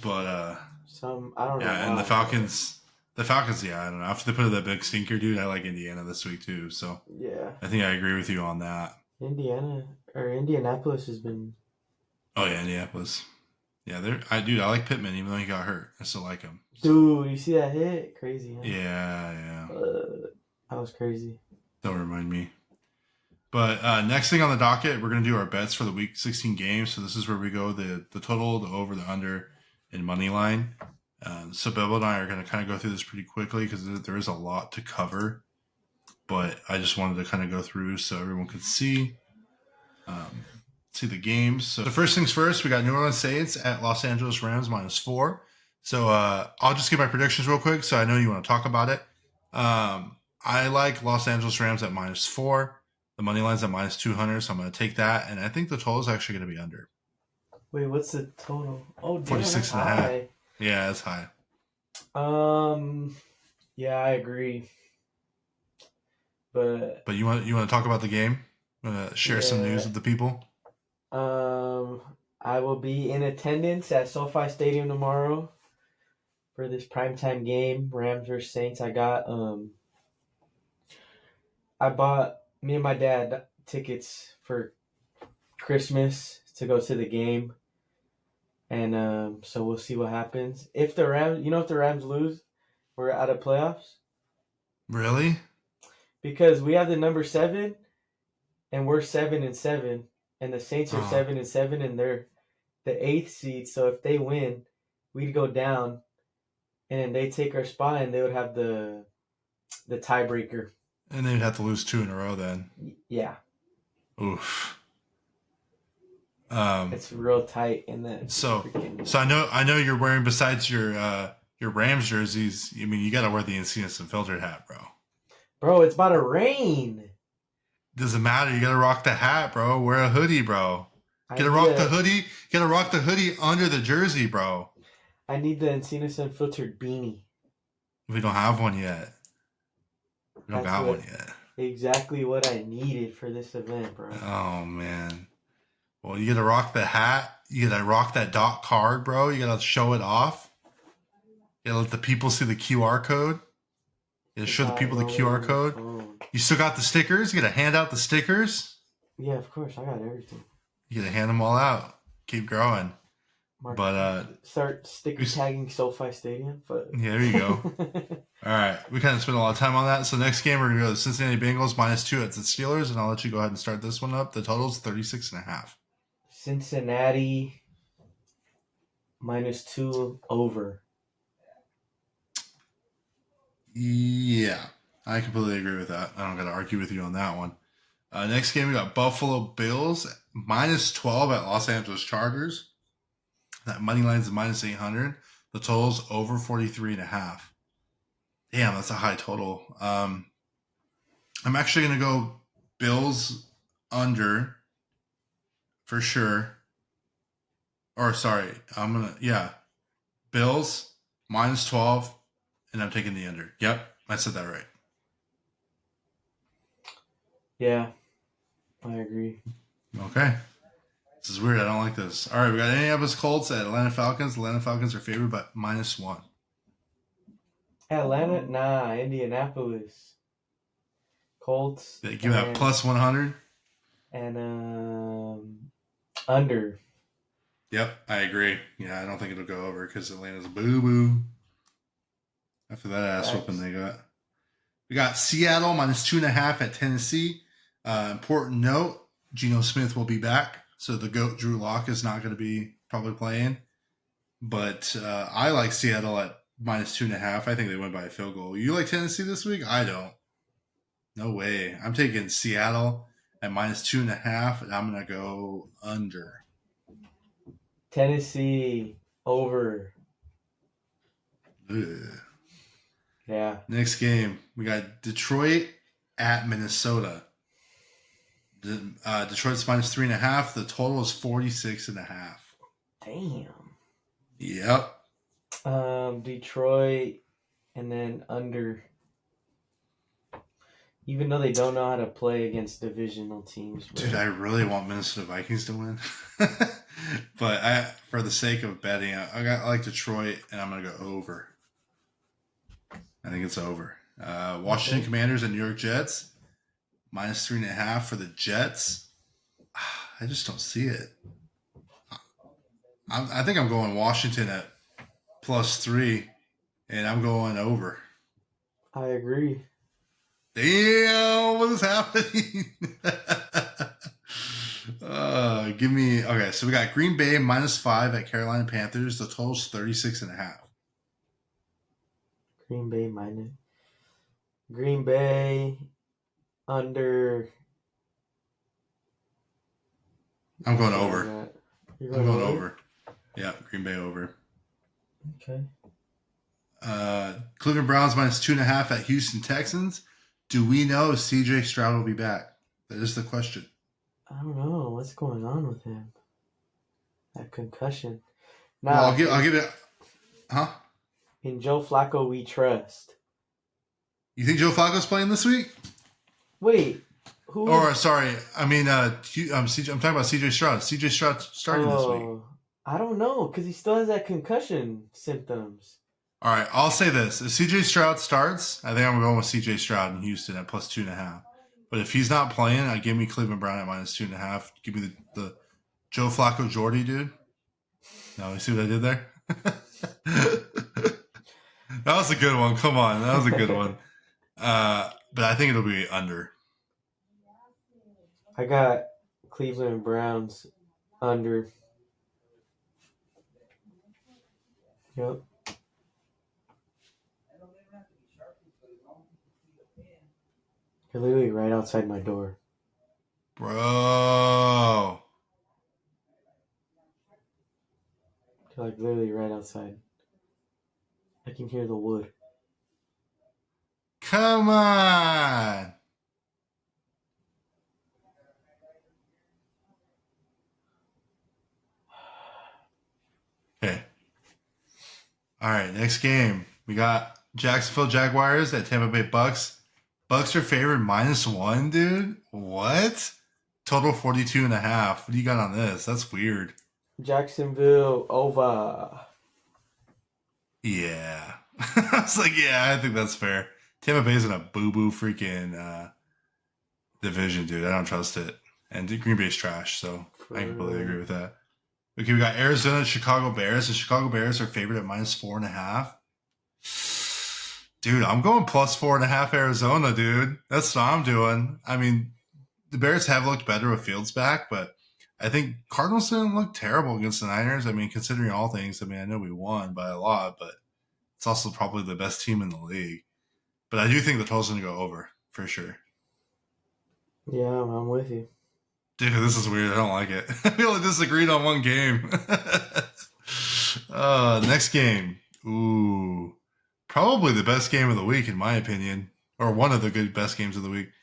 but I don't know yeah, and the why, but Falcons. The Falcons, yeah, I don't know. After they put that big stinker, dude, I like Indiana this week too. So yeah, I think I agree with you on that. Indianapolis has been. Oh yeah, Indianapolis. Yeah, I like Pittman, even though he got hurt. I still like him. So Dude, you see that hit? Crazy, yeah, yeah. huh? That was crazy. Don't remind me. But next thing on the docket, we're gonna do our bets for the week 16 games. So this is where we go the total, the over, the under, and money line. So Bevel and I are gonna kind of go through this pretty quickly because there is a lot to cover. But I just wanted to kind of go through so everyone could um, see the games. So the first things first, we got New Orleans Saints at Los Angeles Rams -4. So I'll just give my predictions real quick. So I know you want to talk about it. I like Los Angeles Rams at -4. The money line's at -200, so I'm going to take that. And I think the total is actually going to be under Wait, what's the total? Oh, damn, that's 46 and a half. high. Yeah, that's high. Um, yeah, I agree. But But you want to talk about the game? Want to share some news yeah, with the people? um, I will be in attendance at SoFi Stadium tomorrow for this primetime game, Rams versus Saints. I bought me and my dad tickets for Christmas to go to the game, and so we'll see what happens. If the Rams, if the Rams lose, we're out of playoffs Really? because we have the number 7, and we're 7-7, and the Saints are Oh, 7-7, and they're the 8th seed. So if they win, we'd go down, and then they take our spot, and they would have the tiebreaker. and they'd have to lose 2 in a row then. Yeah, Oof. Um, it's real tight in the so freaking. so I know you're wearing besides your Rams jerseys. I mean, you got to wear the Encinas Unfiltered hat, bro. Bro, it's about to rain. Doesn't matter. You got to rock the hat, bro. Wear a hoodie, bro. I Get to need rock the a hoodie. Get to rock the hoodie under the jersey, bro. I need the Encinas Unfiltered beanie. We don't have one yet. We don't That's got one what yet. exactly what I needed for this event, bro. Oh man. Well, you got to rock the hat. You got to rock that dot card, bro. You got to show it off. You got to let the people see the QR code. You got to If show the I people the load it QR on my code. phone. You still got the stickers. You got to hand out the stickers. Yeah, of course, I got everything. You got to hand them all out. Keep growing. Mark, But start sticker tagging SoFi Stadium. But yeah, there you go. All right, we kind of spent a lot of time on that. So next game we're gonna go to the Cincinnati Bengals -2 at the Steelers, and I'll let you go ahead and start this one up. The total's 36.5. Cincinnati -2 over. Yeah, I completely agree with that. I don't got to argue with you on that one. Next game we got Buffalo Bills -12 at Los Angeles Chargers. That money line's -800. The total's over 43.5. Damn, that's a high total. I'm actually gonna go Bills under for sure. Or sorry, Bills -12, and I'm taking the under. Yep, I said that right. Yeah, I agree. Okay. This is weird. I don't like this. All right, we got Indianapolis Colts at Atlanta Falcons. The Atlanta Falcons are favored by -1. Atlanta, nah, Indianapolis, Colts, They give that and +100. under. Yep, I agree. Yeah, I don't think it'll go over because Atlanta's a boo boo after that ass whooping Facts. they got. We got Seattle -2.5 at Tennessee. Important note: Geno Smith will be back, so the goat Drew Lock is not going to be probably playing. But I like Seattle at -2.5. I think they win by a field goal. You like Tennessee this week? I don't. No way. I'm taking Seattle at -2.5, and I'm going to go under. Tennessee over. Ugh. Yeah. Next game, we got Detroit at Minnesota. Detroit's -3.5. The total is 46.5. Damn. Yep. Detroit and then under. Even though they don't know how to play against divisional teams, bro. Dude, I really want Minnesota Vikings to win. But for the sake of betting, I like Detroit, and I'm going to go over. I think it's over. Washington Okay. Commanders and New York Jets, -3.5 for the Jets. I just don't see it. I think I'm going Washington at +3, and I'm going over. I agree. Damn, what is happening? Give me okay. So we got Green Bay -5 at Carolina Panthers. The total's 36.5. Green Bay minus. Green Bay under. I'm going That's where over. I'm at. You're I'm going going over? over. Yeah, Green Bay over. Okay. Cleveland Browns -2.5 at Houston Texans. Do we know if CJ Stroud will be back? That is the question. I don't know what's going on with him. That concussion. Well, Nah, I'll give it. Huh? in Joe Flacco we trust. You think Joe Flacco's playing this week? Wait, who? Or sorry, I mean, I'm talking about CJ Stroud. CJ Stroud starting this week. Oh, I don't know because he still has that concussion symptoms. All right, I'll say this: if CJ Stroud starts, I think I'm going with CJ Stroud in Houston at +2.5. But if he's not playing, I give me Cleveland Brown at -2.5. Give me the Joe Flacco Jordy dude. No, you see what I did there? That was a good one. Come on, that was a good one. But I think it'll be under. I got Cleveland Browns under. Yep. You're literally right outside my door. Bro. You're like literally right outside. I can hear the wood. Come on. Okay. All right, next game. We got Jacksonville Jaguars at Tampa Bay Bucks. Bucks are favored -1, dude. What? Total 42.5. What do you got on this? That's weird. Jacksonville over. Yeah. I was like, yeah, I think that's fair. Tampa Bay's in a boo-boo freaking division, dude. I don't trust it. And Green Bay's trash, so I completely agree with that. Okay, we got Arizona and Chicago Bears. The Chicago Bears are favored at -4.5. Dude, I'm going +4.5 Arizona, dude. That's what I'm doing. I mean, the Bears have looked better with Fields back, but I think Cardinals didn't look terrible against the Niners. I mean, considering all things, I mean, I know we won by a lot, but it's also probably the best team in the league. But I do think the total's going to go over, for sure. Yeah, I'm with you. Dude, this is weird. I don't like it. We only disagreed on one game. Next game. Ooh. Probably the best game of the week, in my opinion. Or one of the good best games of the week.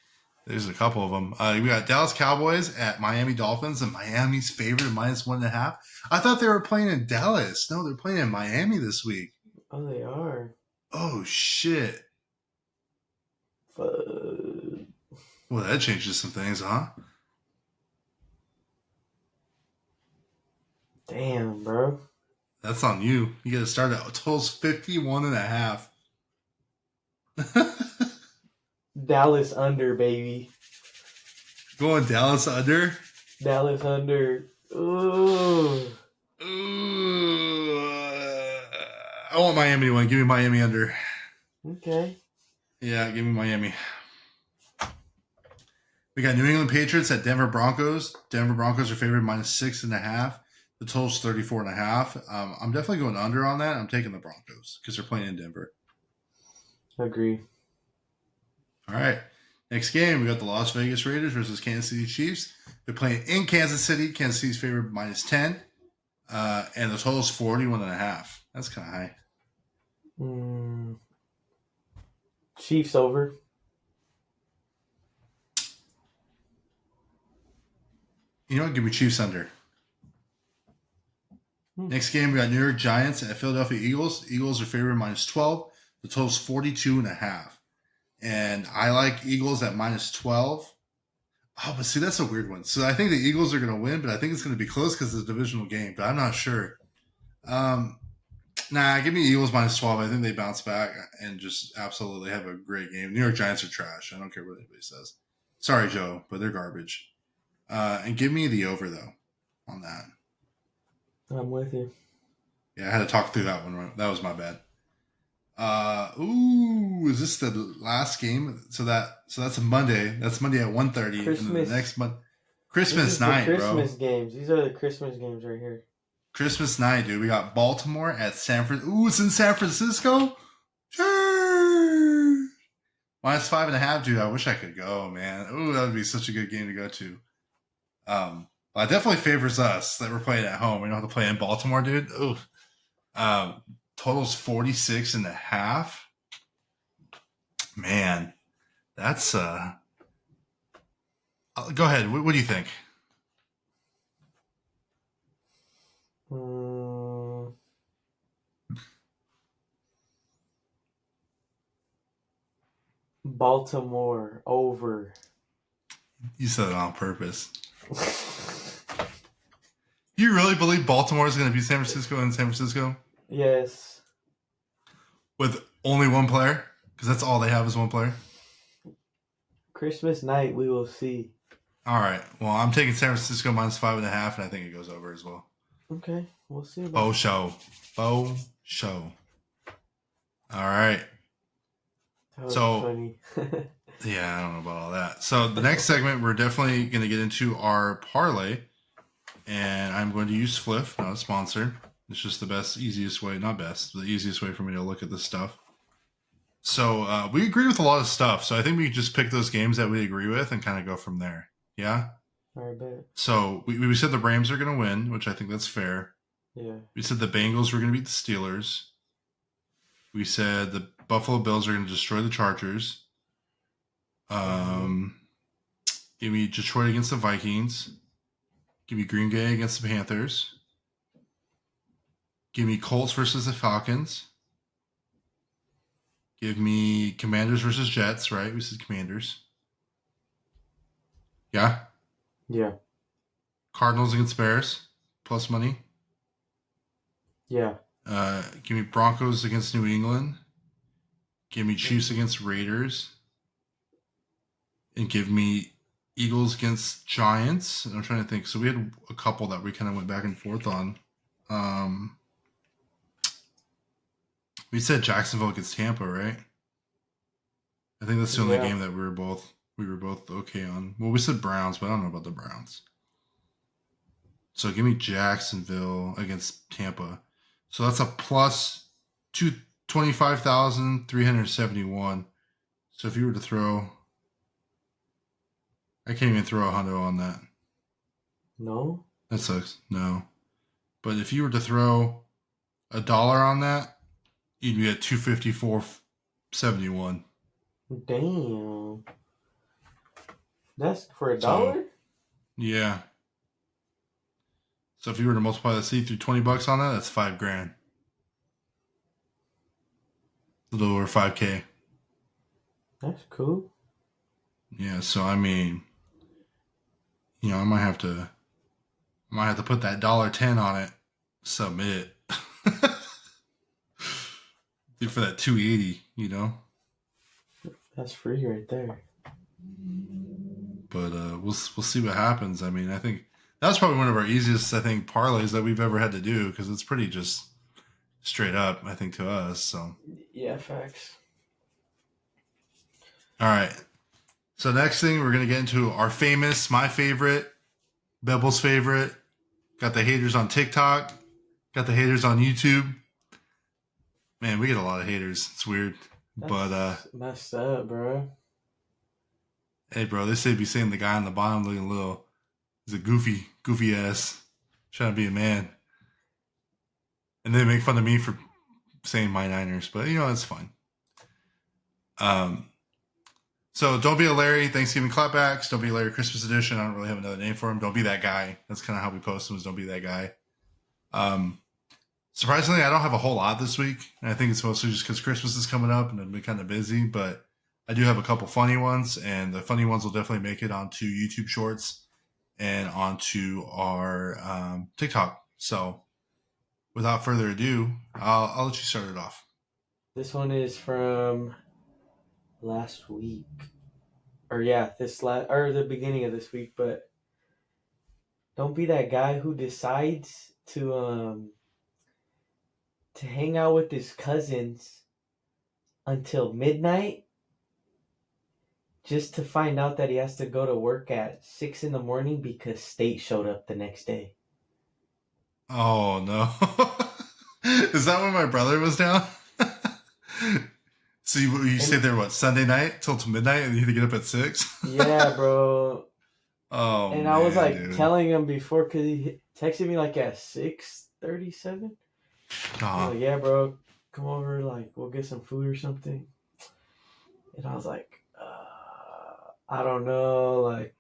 There's a couple of them. We got Dallas Cowboys at Miami Dolphins, and Miami's favored at -1.5. I thought they were playing in Dallas. No, they're playing in Miami this week. Oh, they are. Oh, shit. Fuck. Well, that changes some things, huh? Damn, bro. That's on you. You got to start at totals 51.5. Dallas under, baby. Going Dallas under. Dallas under. Ooh. Ooh. I want Miami to win. Give me Miami under. Okay. Yeah, give me Miami. We got New England Patriots at Denver Broncos. Denver Broncos are favored -6.5. The total's 34.5. I'm definitely going under on that. I'm taking the Broncos because they're playing in Denver. Agree. All right. Next game, we got the Las Vegas Raiders versus Kansas City Chiefs. They're playing in Kansas City. Kansas City's favorite -10. And the total is 41.5. That's kind of high. Mm, Chiefs over. You know what? Give me Chiefs under. Next game, we got New York Giants at Philadelphia Eagles. Eagles are favored -12. The total is 42.5. And I like Eagles at -12. Oh, but see, that's a weird one. So I think the Eagles are going to win, but I think it's going to be close because it's a divisional game, but I'm not sure. Nah, give me Eagles -12. I think they bounce back and just absolutely have a great game. New York Giants are trash. I don't care what anybody says. Sorry, Joe, but they're garbage. And give me the over, though, on that. I'm with you. Yeah, I had to talk through that one. That was my bad. Is this the last game? So that's a Monday. That's Monday at 1:30. And then the next month, Christmas night, Christmas bro. games. These are the Christmas games right here. Christmas night, dude. We got Baltimore at San Francisco. Ooh, it's in San Francisco. Sure. -5.5, dude. I wish I could go, man. Ooh, that would be such a good game to go to. It definitely favors us that we're playing at home. We don't have to play in Baltimore, dude. Ooh. Total's 46.5. Man, that's go ahead. What do you think? Baltimore over. You said it on purpose. You really believe Baltimore is going to beat San Francisco in San Francisco? Yes. With only one player? Because that's all they have is one player? Christmas night, we will see. All right. Well, I'm taking San Francisco -5.5, and I think it goes over as well. Okay. We'll see about Faux show. All right. That was funny. Yeah, I don't know about all that. So the next segment, we're definitely going to get into our parlay. And I'm going to use Fliff, not a sponsor. It's just the best, easiest way, not best, the easiest way for me to look at this stuff. So we agree with a lot of stuff. So I think we can just pick those games that we agree with and kind of go from there. Yeah? All right, bet. So we said the Rams are going to win, which I think that's fair. Yeah. We said the Bengals were going to beat the Steelers. We said the Buffalo Bills are going to destroy the Chargers. Give me Detroit against the Vikings. Give me Green Bay against the Panthers. Give me Colts versus the Falcons. Give me Commanders versus Jets, right? We said Commanders. Yeah? Yeah. Cardinals against Bears, plus money. Yeah. Give me Broncos against New England. Give me Chiefs against Raiders. And give me Eagles against Giants. And I'm trying to think. So we had a couple that we kind of went back and forth on. We said Jacksonville against Tampa, right? I think that's the only game that we were both okay on. Well, we said Browns, but I don't know about the Browns. So give me Jacksonville against Tampa. So that's a plus 25,371. So if you were to throw, I can't even throw a hundo on that. No? That sucks. No. But if you were to throw $1 on that, you'd be at 254.71. Damn. That's for $1? Yeah. So if you were to multiply the seed through $20 on that, that's $5,000. A little over $5,000. That's cool. Yeah, so I mean, I might have to put that $1.10 on it. Submit. Do for that 280, That's free right there. But we'll see what happens. I mean, I think that's probably one of our easiest, parlays that we've ever had to do because it's pretty just straight up, I think, to us. So yeah, facts. All right. So next thing, we're gonna get into my favorite, Bevel's favorite. Got the haters on TikTok. Got the haters on YouTube. Man, we get a lot of haters. It's weird, That's messed up, bro. Hey, bro, they say be saying the guy on the bottom looking a little. He's a goofy ass, trying to be a man, and they make fun of me for saying my Niners, but it's fine. Um, so don't be a Larry Thanksgiving clapbacks. Don't be a Larry Christmas edition. I don't really have another name for him. Don't be that guy. That's kind of how we post them. Is don't be that guy. Um, Surprisingly, I don't have a whole lot this week, and I think it's mostly just because Christmas is coming up and I've been kind of busy. But I do have a couple funny ones, and the funny ones will definitely make it onto YouTube Shorts and onto our TikTok. So, without further ado, I'll let you start it off. This one is from last week, or yeah, or the beginning of this week. But don't be that guy who decides to hang out with his cousins until midnight just to find out that he has to go to work at 6 in the morning because state showed up the next day. Oh no! Is that when my brother was down? So you stayed there what Sunday night till midnight, and you had to get up at 6? Yeah, bro. Oh And I was man, like dude. telling him before because he texted me like at 6:37. I'm Uh, like, yeah, bro, come over. Like, we'll get some food or something. And I was like, I don't know. Like,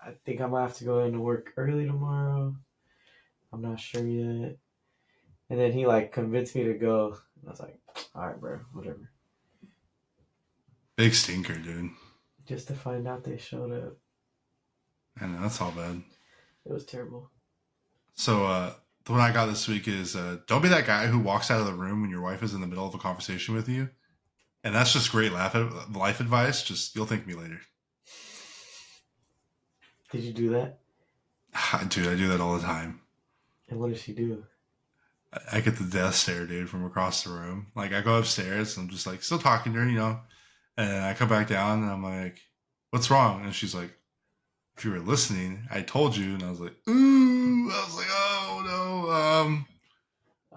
I think I might have to go into work early tomorrow. I'm not sure yet. And then he like convinced me to go. And I was like, all right, bro, whatever. Big stinker, dude. Just to find out they showed up. I know that's all bad. It was terrible. So the one I got this week is don't be that guy who walks out of the room when your wife is in the middle of a conversation with you. And that's just great life advice. Just you'll thank me later. Did you do that? Dude, I do that all the time. And what did she do? I get the death stare, dude, from across the room. Like I go upstairs, and I'm just like still talking to her. And I come back down, and I'm like, "What's wrong?" And she's like, "If you were listening, I told you." And I was like, "Ooh!" I was like, "Oh no." Oh,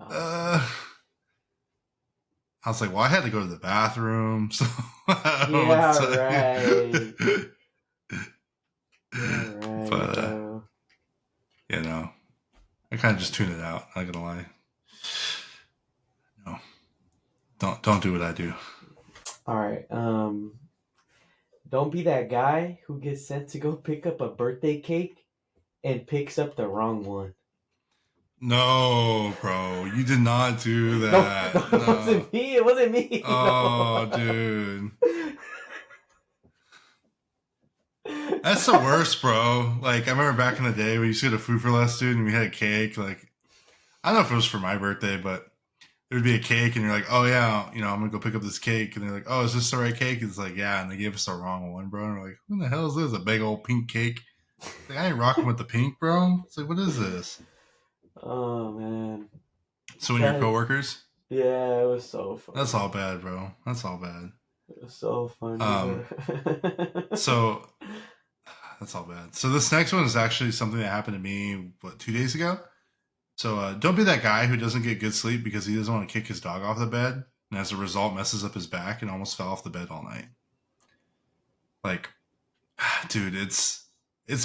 Uh, I was like, "Well, I had to go to the bathroom, so I don't know what yeah, to tell right. you." Yeah, right, But bro. you know, I kind of just tune it out. Not gonna lie. No, don't do what I do. All right. Don't be that guy who gets sent to go pick up a birthday cake and picks up the wrong one. No, bro, you did not do No, that. no, it No. wasn't me. It wasn't me. Oh, No. dude. That's the worst, bro. Like, I remember back in the day we used to go to Food for Less, dude, and we had a cake. Like, I don't know if it was for my birthday, but there would be a cake, and you're like, oh, yeah, I'm going to go pick up this cake. And they're like, oh, is this the right cake? It's like, yeah. And they gave us the wrong one, bro. And we're like, what the hell is this? A big old pink cake? Like, I ain't rocking with the pink, bro. It's like, what is this? Oh man, So, when your that coworkers, yeah, it was so that's funny. all bad, bro. That's all bad. It was so funny, bro. Um, so that's all bad. So this next one is actually something that happened to me, 2 days ago? So don't be that guy who doesn't get good sleep because he doesn't want to kick his dog off the bed, and as a result messes up his back and almost fell off the bed all night. Like, dude, it's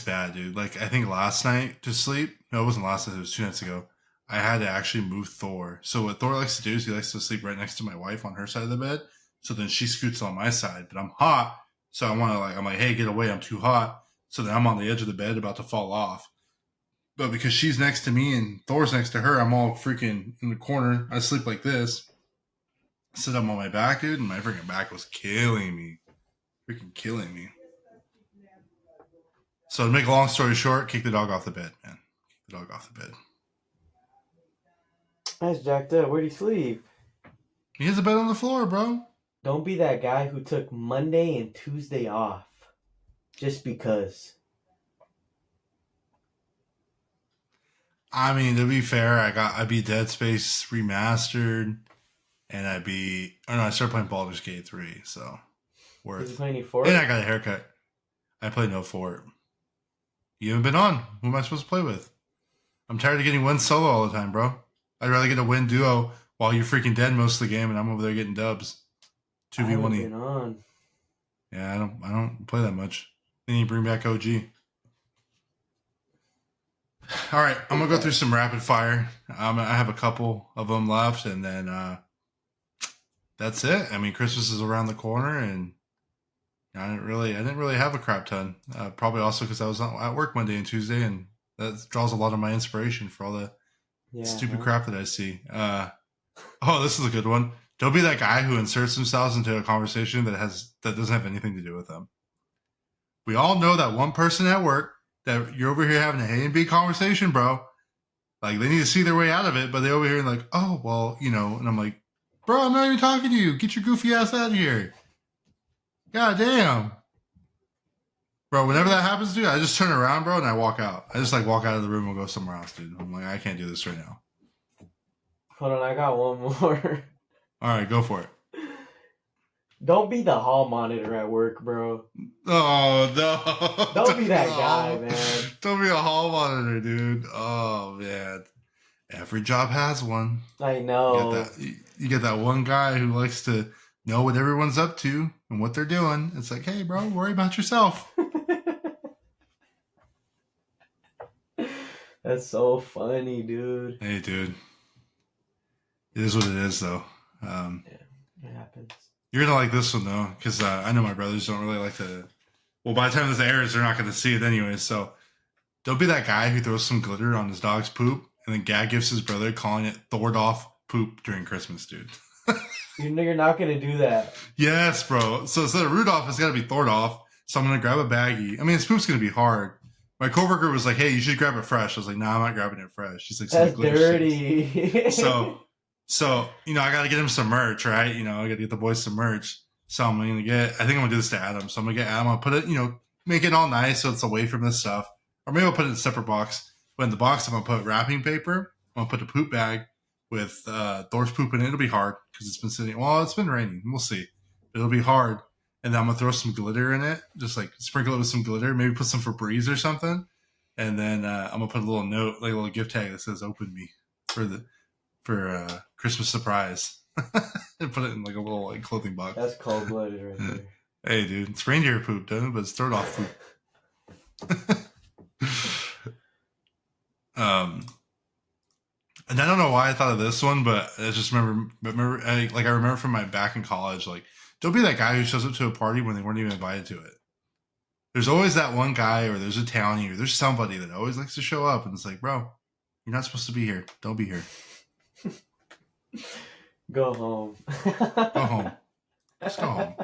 bad, dude. Like I think last night to sleep, no, it wasn't last night. It was 2 nights ago. I had to actually move Thor. So what Thor likes to do is he likes to sleep right next to my wife on her side of the bed. So then she scoots on my side, but I'm hot, so I'm like, hey, get away! I'm too hot. So then I'm on the edge of the bed about to fall off. But because she's next to me and Thor's next to her, I'm all freaking in the corner. I sleep like this, sit up on my back, dude, and my freaking back was killing me. Freaking killing me. So to make a long story short, kick the dog off the bed, man. Kick the dog off the bed. That's jacked up. Where'd he sleep? He has a bed on the floor, bro. Don't be that guy who took Monday and Tuesday off just because. I mean, to be fair, I beat Dead Space remastered, and I started playing Baldur's Gate 3, so Did you worth. play any And Fort? I got a haircut. I played no Fort. You haven't been on. Who am I supposed to play with? I'm tired of getting win solo all the time, bro. I'd rather get a win duo while you're freaking dead most of the game and I'm over there getting dubs. I haven't 2v1. been on. Yeah, I don't play that much. Then you bring back OG. All right, I'm gonna go through some rapid fire. I have a couple of them left, and then that's it. I mean, Christmas is around the corner, and I didn't really have a crap ton. Probably also because I was at work Monday and Tuesday, and that draws a lot of my inspiration for all the stupid crap that I see. Oh, this is a good one. Don't be that guy who inserts themselves into a conversation that doesn't have anything to do with them. We all know that one person at work that you're over here having an A and B conversation, bro. Like, they need to see their way out of it, but they over here like, oh, well, and I'm like, bro, I'm not even talking to you. Get your goofy ass out of here. God damn. Bro, whenever that happens, dude, I just turn around, bro, and I walk out. I just, walk out of the room and go somewhere else, dude. I'm like, I can't do this right now. Hold on, I got one more. All right, go for it. Don't be the hall monitor at work, bro. Oh, no. Don't be that guy, man. Don't be a hall monitor, dude. Oh, man. Every job has one. I know. You get that one guy who likes to know what everyone's up to and what they're doing. It's like, hey, bro, worry about yourself. That's so funny, dude. Hey, dude. It is what it is, though. Yeah, it happens. You're going to like this one, though, because I know my brothers don't really like to... Well, by the time this airs, they're not going to see it anyway, so don't be that guy who throws some glitter on his dog's poop and then gag gifts his brother calling it thawed off poop during Christmas, dude. You know you're not going to do that. Yes, bro. So instead of Rudolph, it's got to be thawed off, so I'm going to grab a baggie. I mean, his poop's going to be hard. My coworker was like, hey, you should grab it fresh. I was like, nah, I'm not grabbing it fresh. She's like, that's dirty. So, I got to get him some merch, right? I got to get the boys some merch. So I think I'm going to do this to Adam. So I'm going to get Adam. I'll put it, make it all nice so it's away from this stuff. Or maybe I'll put it in a separate box. But in the box, I'm going to put wrapping paper. I'm going to put a poop bag with Thor's poop in it. It'll be hard because it's been sitting. Well, it's been raining. We'll see. But it'll be hard. And then I'm going to throw some glitter in it. Just sprinkle it with some glitter. Maybe put some Febreze or something. And then I'm going to put a little note, a little gift tag that says open me for Christmas surprise. And put it in a little clothing box. That's cold-blooded right there. Hey, dude. It's reindeer poop, doesn't it? But it's third off poop. And I don't know why I thought of this one, but I just remember I remember from my back in college, don't be that guy who shows up to a party when they weren't even invited to it. There's always that one guy, or there's a townie, or there's somebody that always likes to show up, and it's like, bro, you're not supposed to be here. Don't be here. Go home. Go home. Just go home.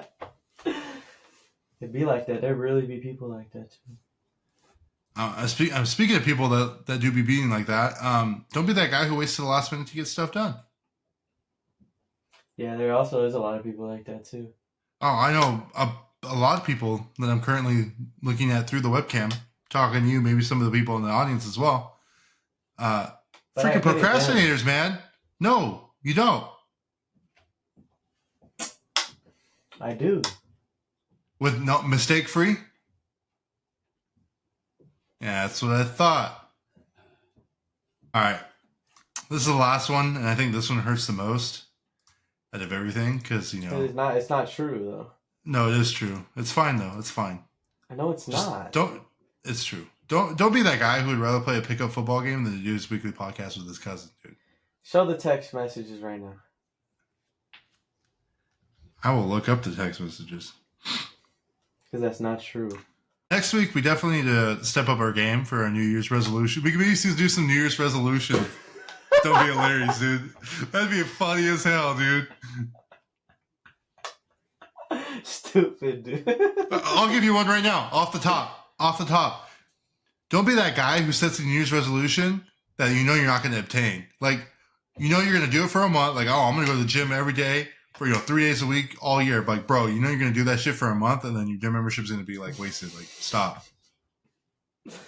It'd be like that. There'd really be people like that too. I'm speaking of people that do be being like that. Don't be that guy who waits to the last minute to get stuff done. Yeah, there also is a lot of people like that too. Oh, I know a lot of people that I'm currently looking at through the webcam, talking to you, maybe some of the people in the audience as well. Freaking procrastinators, man. No, you don't. I do. With no mistake free? Yeah, that's what I thought. All right. This is the last one, and I think this one hurts the most out of everything because, It's not true, though. No, it is true. It's fine, though. It's fine. I know it's not. It's true. Don't be that guy who would rather play a pickup football game than to do his weekly podcast with his cousin, dude. Show the text messages right now. I will look up the text messages. Because that's not true. Next week, we definitely need to step up our game for our New Year's resolution. We could maybe do some New Year's resolution. Don't be hilarious, dude. That'd be funny as hell, dude. Stupid, dude. I'll give you one right now, off the top. Don't be that guy who sets a New Year's resolution that you know you're not going to obtain. You're going to do it for a month. I'm going to go to the gym every day for 3 days a week all year. But bro, you're going to do that shit for a month, and then your gym membership's going to be wasted. Stop.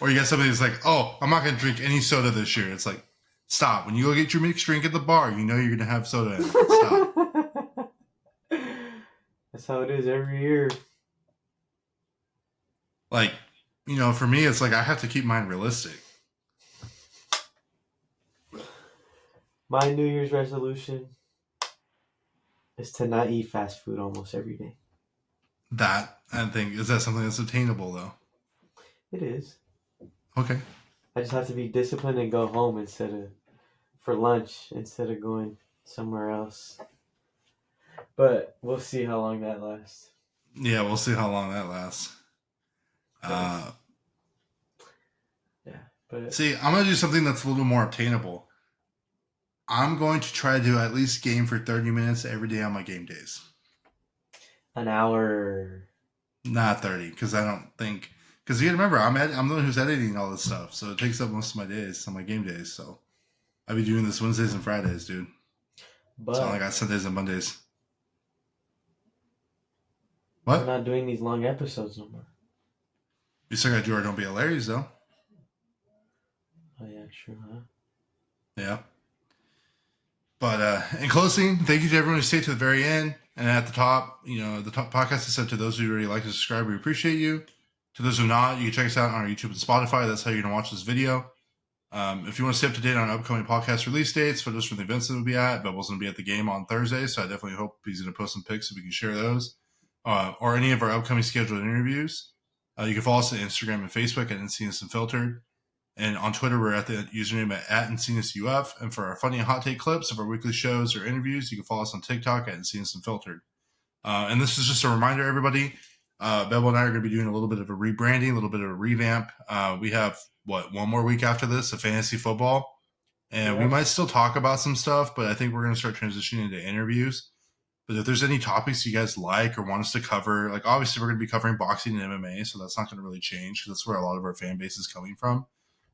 Or you got somebody that's I'm not going to drink any soda this year. It's stop. When you go get your mixed drink at the bar, you know you're going to have soda in it. Stop. That's how it is every year. For me, it's I have to keep mine realistic. My New Year's resolution is to not eat fast food almost every day. That, I think, is that something that's obtainable, though? It is. Okay. I just have to be disciplined and go home for lunch instead of going somewhere else. But we'll see how long that lasts. Yeah, we'll see how long that lasts. Cause Uh, yeah, but See, I'm going to do something that's a little more obtainable. I'm going to try to at least game for 30 minutes every day on my game days. an hour. Not 30, because I don't think. Because you remember, I'm the one who's editing all this stuff, so it takes up most of my days on my game days. So I'll be doing this Wednesdays and Fridays, dude. So I only But got Sundays and Mondays. we're What? not doing these long episodes no more. You still got to do our Don't Be Hilarious, though. Oh yeah, true, huh? Yeah. But in closing, thank you to everyone who stayed to the very end. And at the top, the top podcast is said to those who already like to subscribe, we appreciate you. To those who not, you can check us out on our YouTube and Spotify. That's how you're going to watch this video. If you want to stay up to date on upcoming podcast release dates, photos from the events that we'll be at, Bevel's going to be at the game on Thursday, so I definitely hope he's going to post some pics so we can share those. Or any of our upcoming scheduled interviews. You can follow us on Instagram and Facebook at Encinas Unfiltered. And on Twitter, we're at the username at Encinas UF. And for our funny and hot take clips of our weekly shows or interviews, you can follow us on TikTok at Encinas Unfiltered. And this is just a reminder, everybody. Bevel and I are going to be doing a little bit of a rebranding, a little bit of a revamp. We have, one more week after this of fantasy football. And we Yep. might still talk about some stuff, but I think we're going to start transitioning into interviews. But if there's any topics you guys like or want us to cover, like obviously we're going to be covering boxing and MMA, so that's not going to really change because that's where a lot of our fan base is coming from.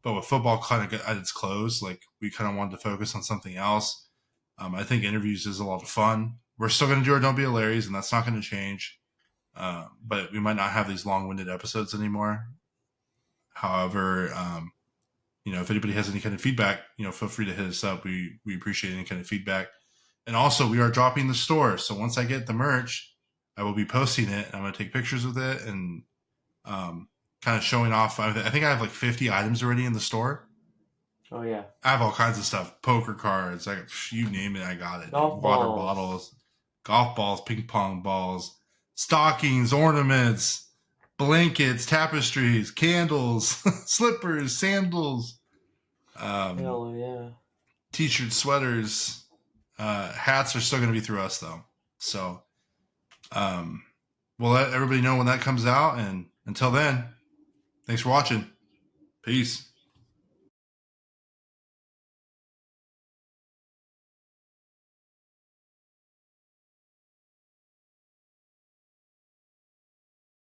But with football kind of at its close, like we kind of wanted to focus on something else. I think interviews is a lot of fun. We're still going to do our Don't Be Hilarious, and that's not going to change. But we might not have these long-winded episodes anymore. However, if anybody has any kind of feedback, feel free to hit us up. We appreciate any kind of feedback. And also, we are dropping the store. So once I get the merch, I will be posting it. I'm going to take pictures with it and kind of showing off. I think I have like 50 items already in the store. Oh yeah. I have all kinds of stuff. Poker cards, like you name it, I got it. Golf Water balls. bottles, golf balls, ping pong balls, stockings, ornaments, blankets, tapestries, candles, slippers, sandals, um, Hell yeah. t-shirts, sweaters. Hats are still going to be through us though. So um, we'll let everybody know when that comes out. And until then, thanks for watching. Peace.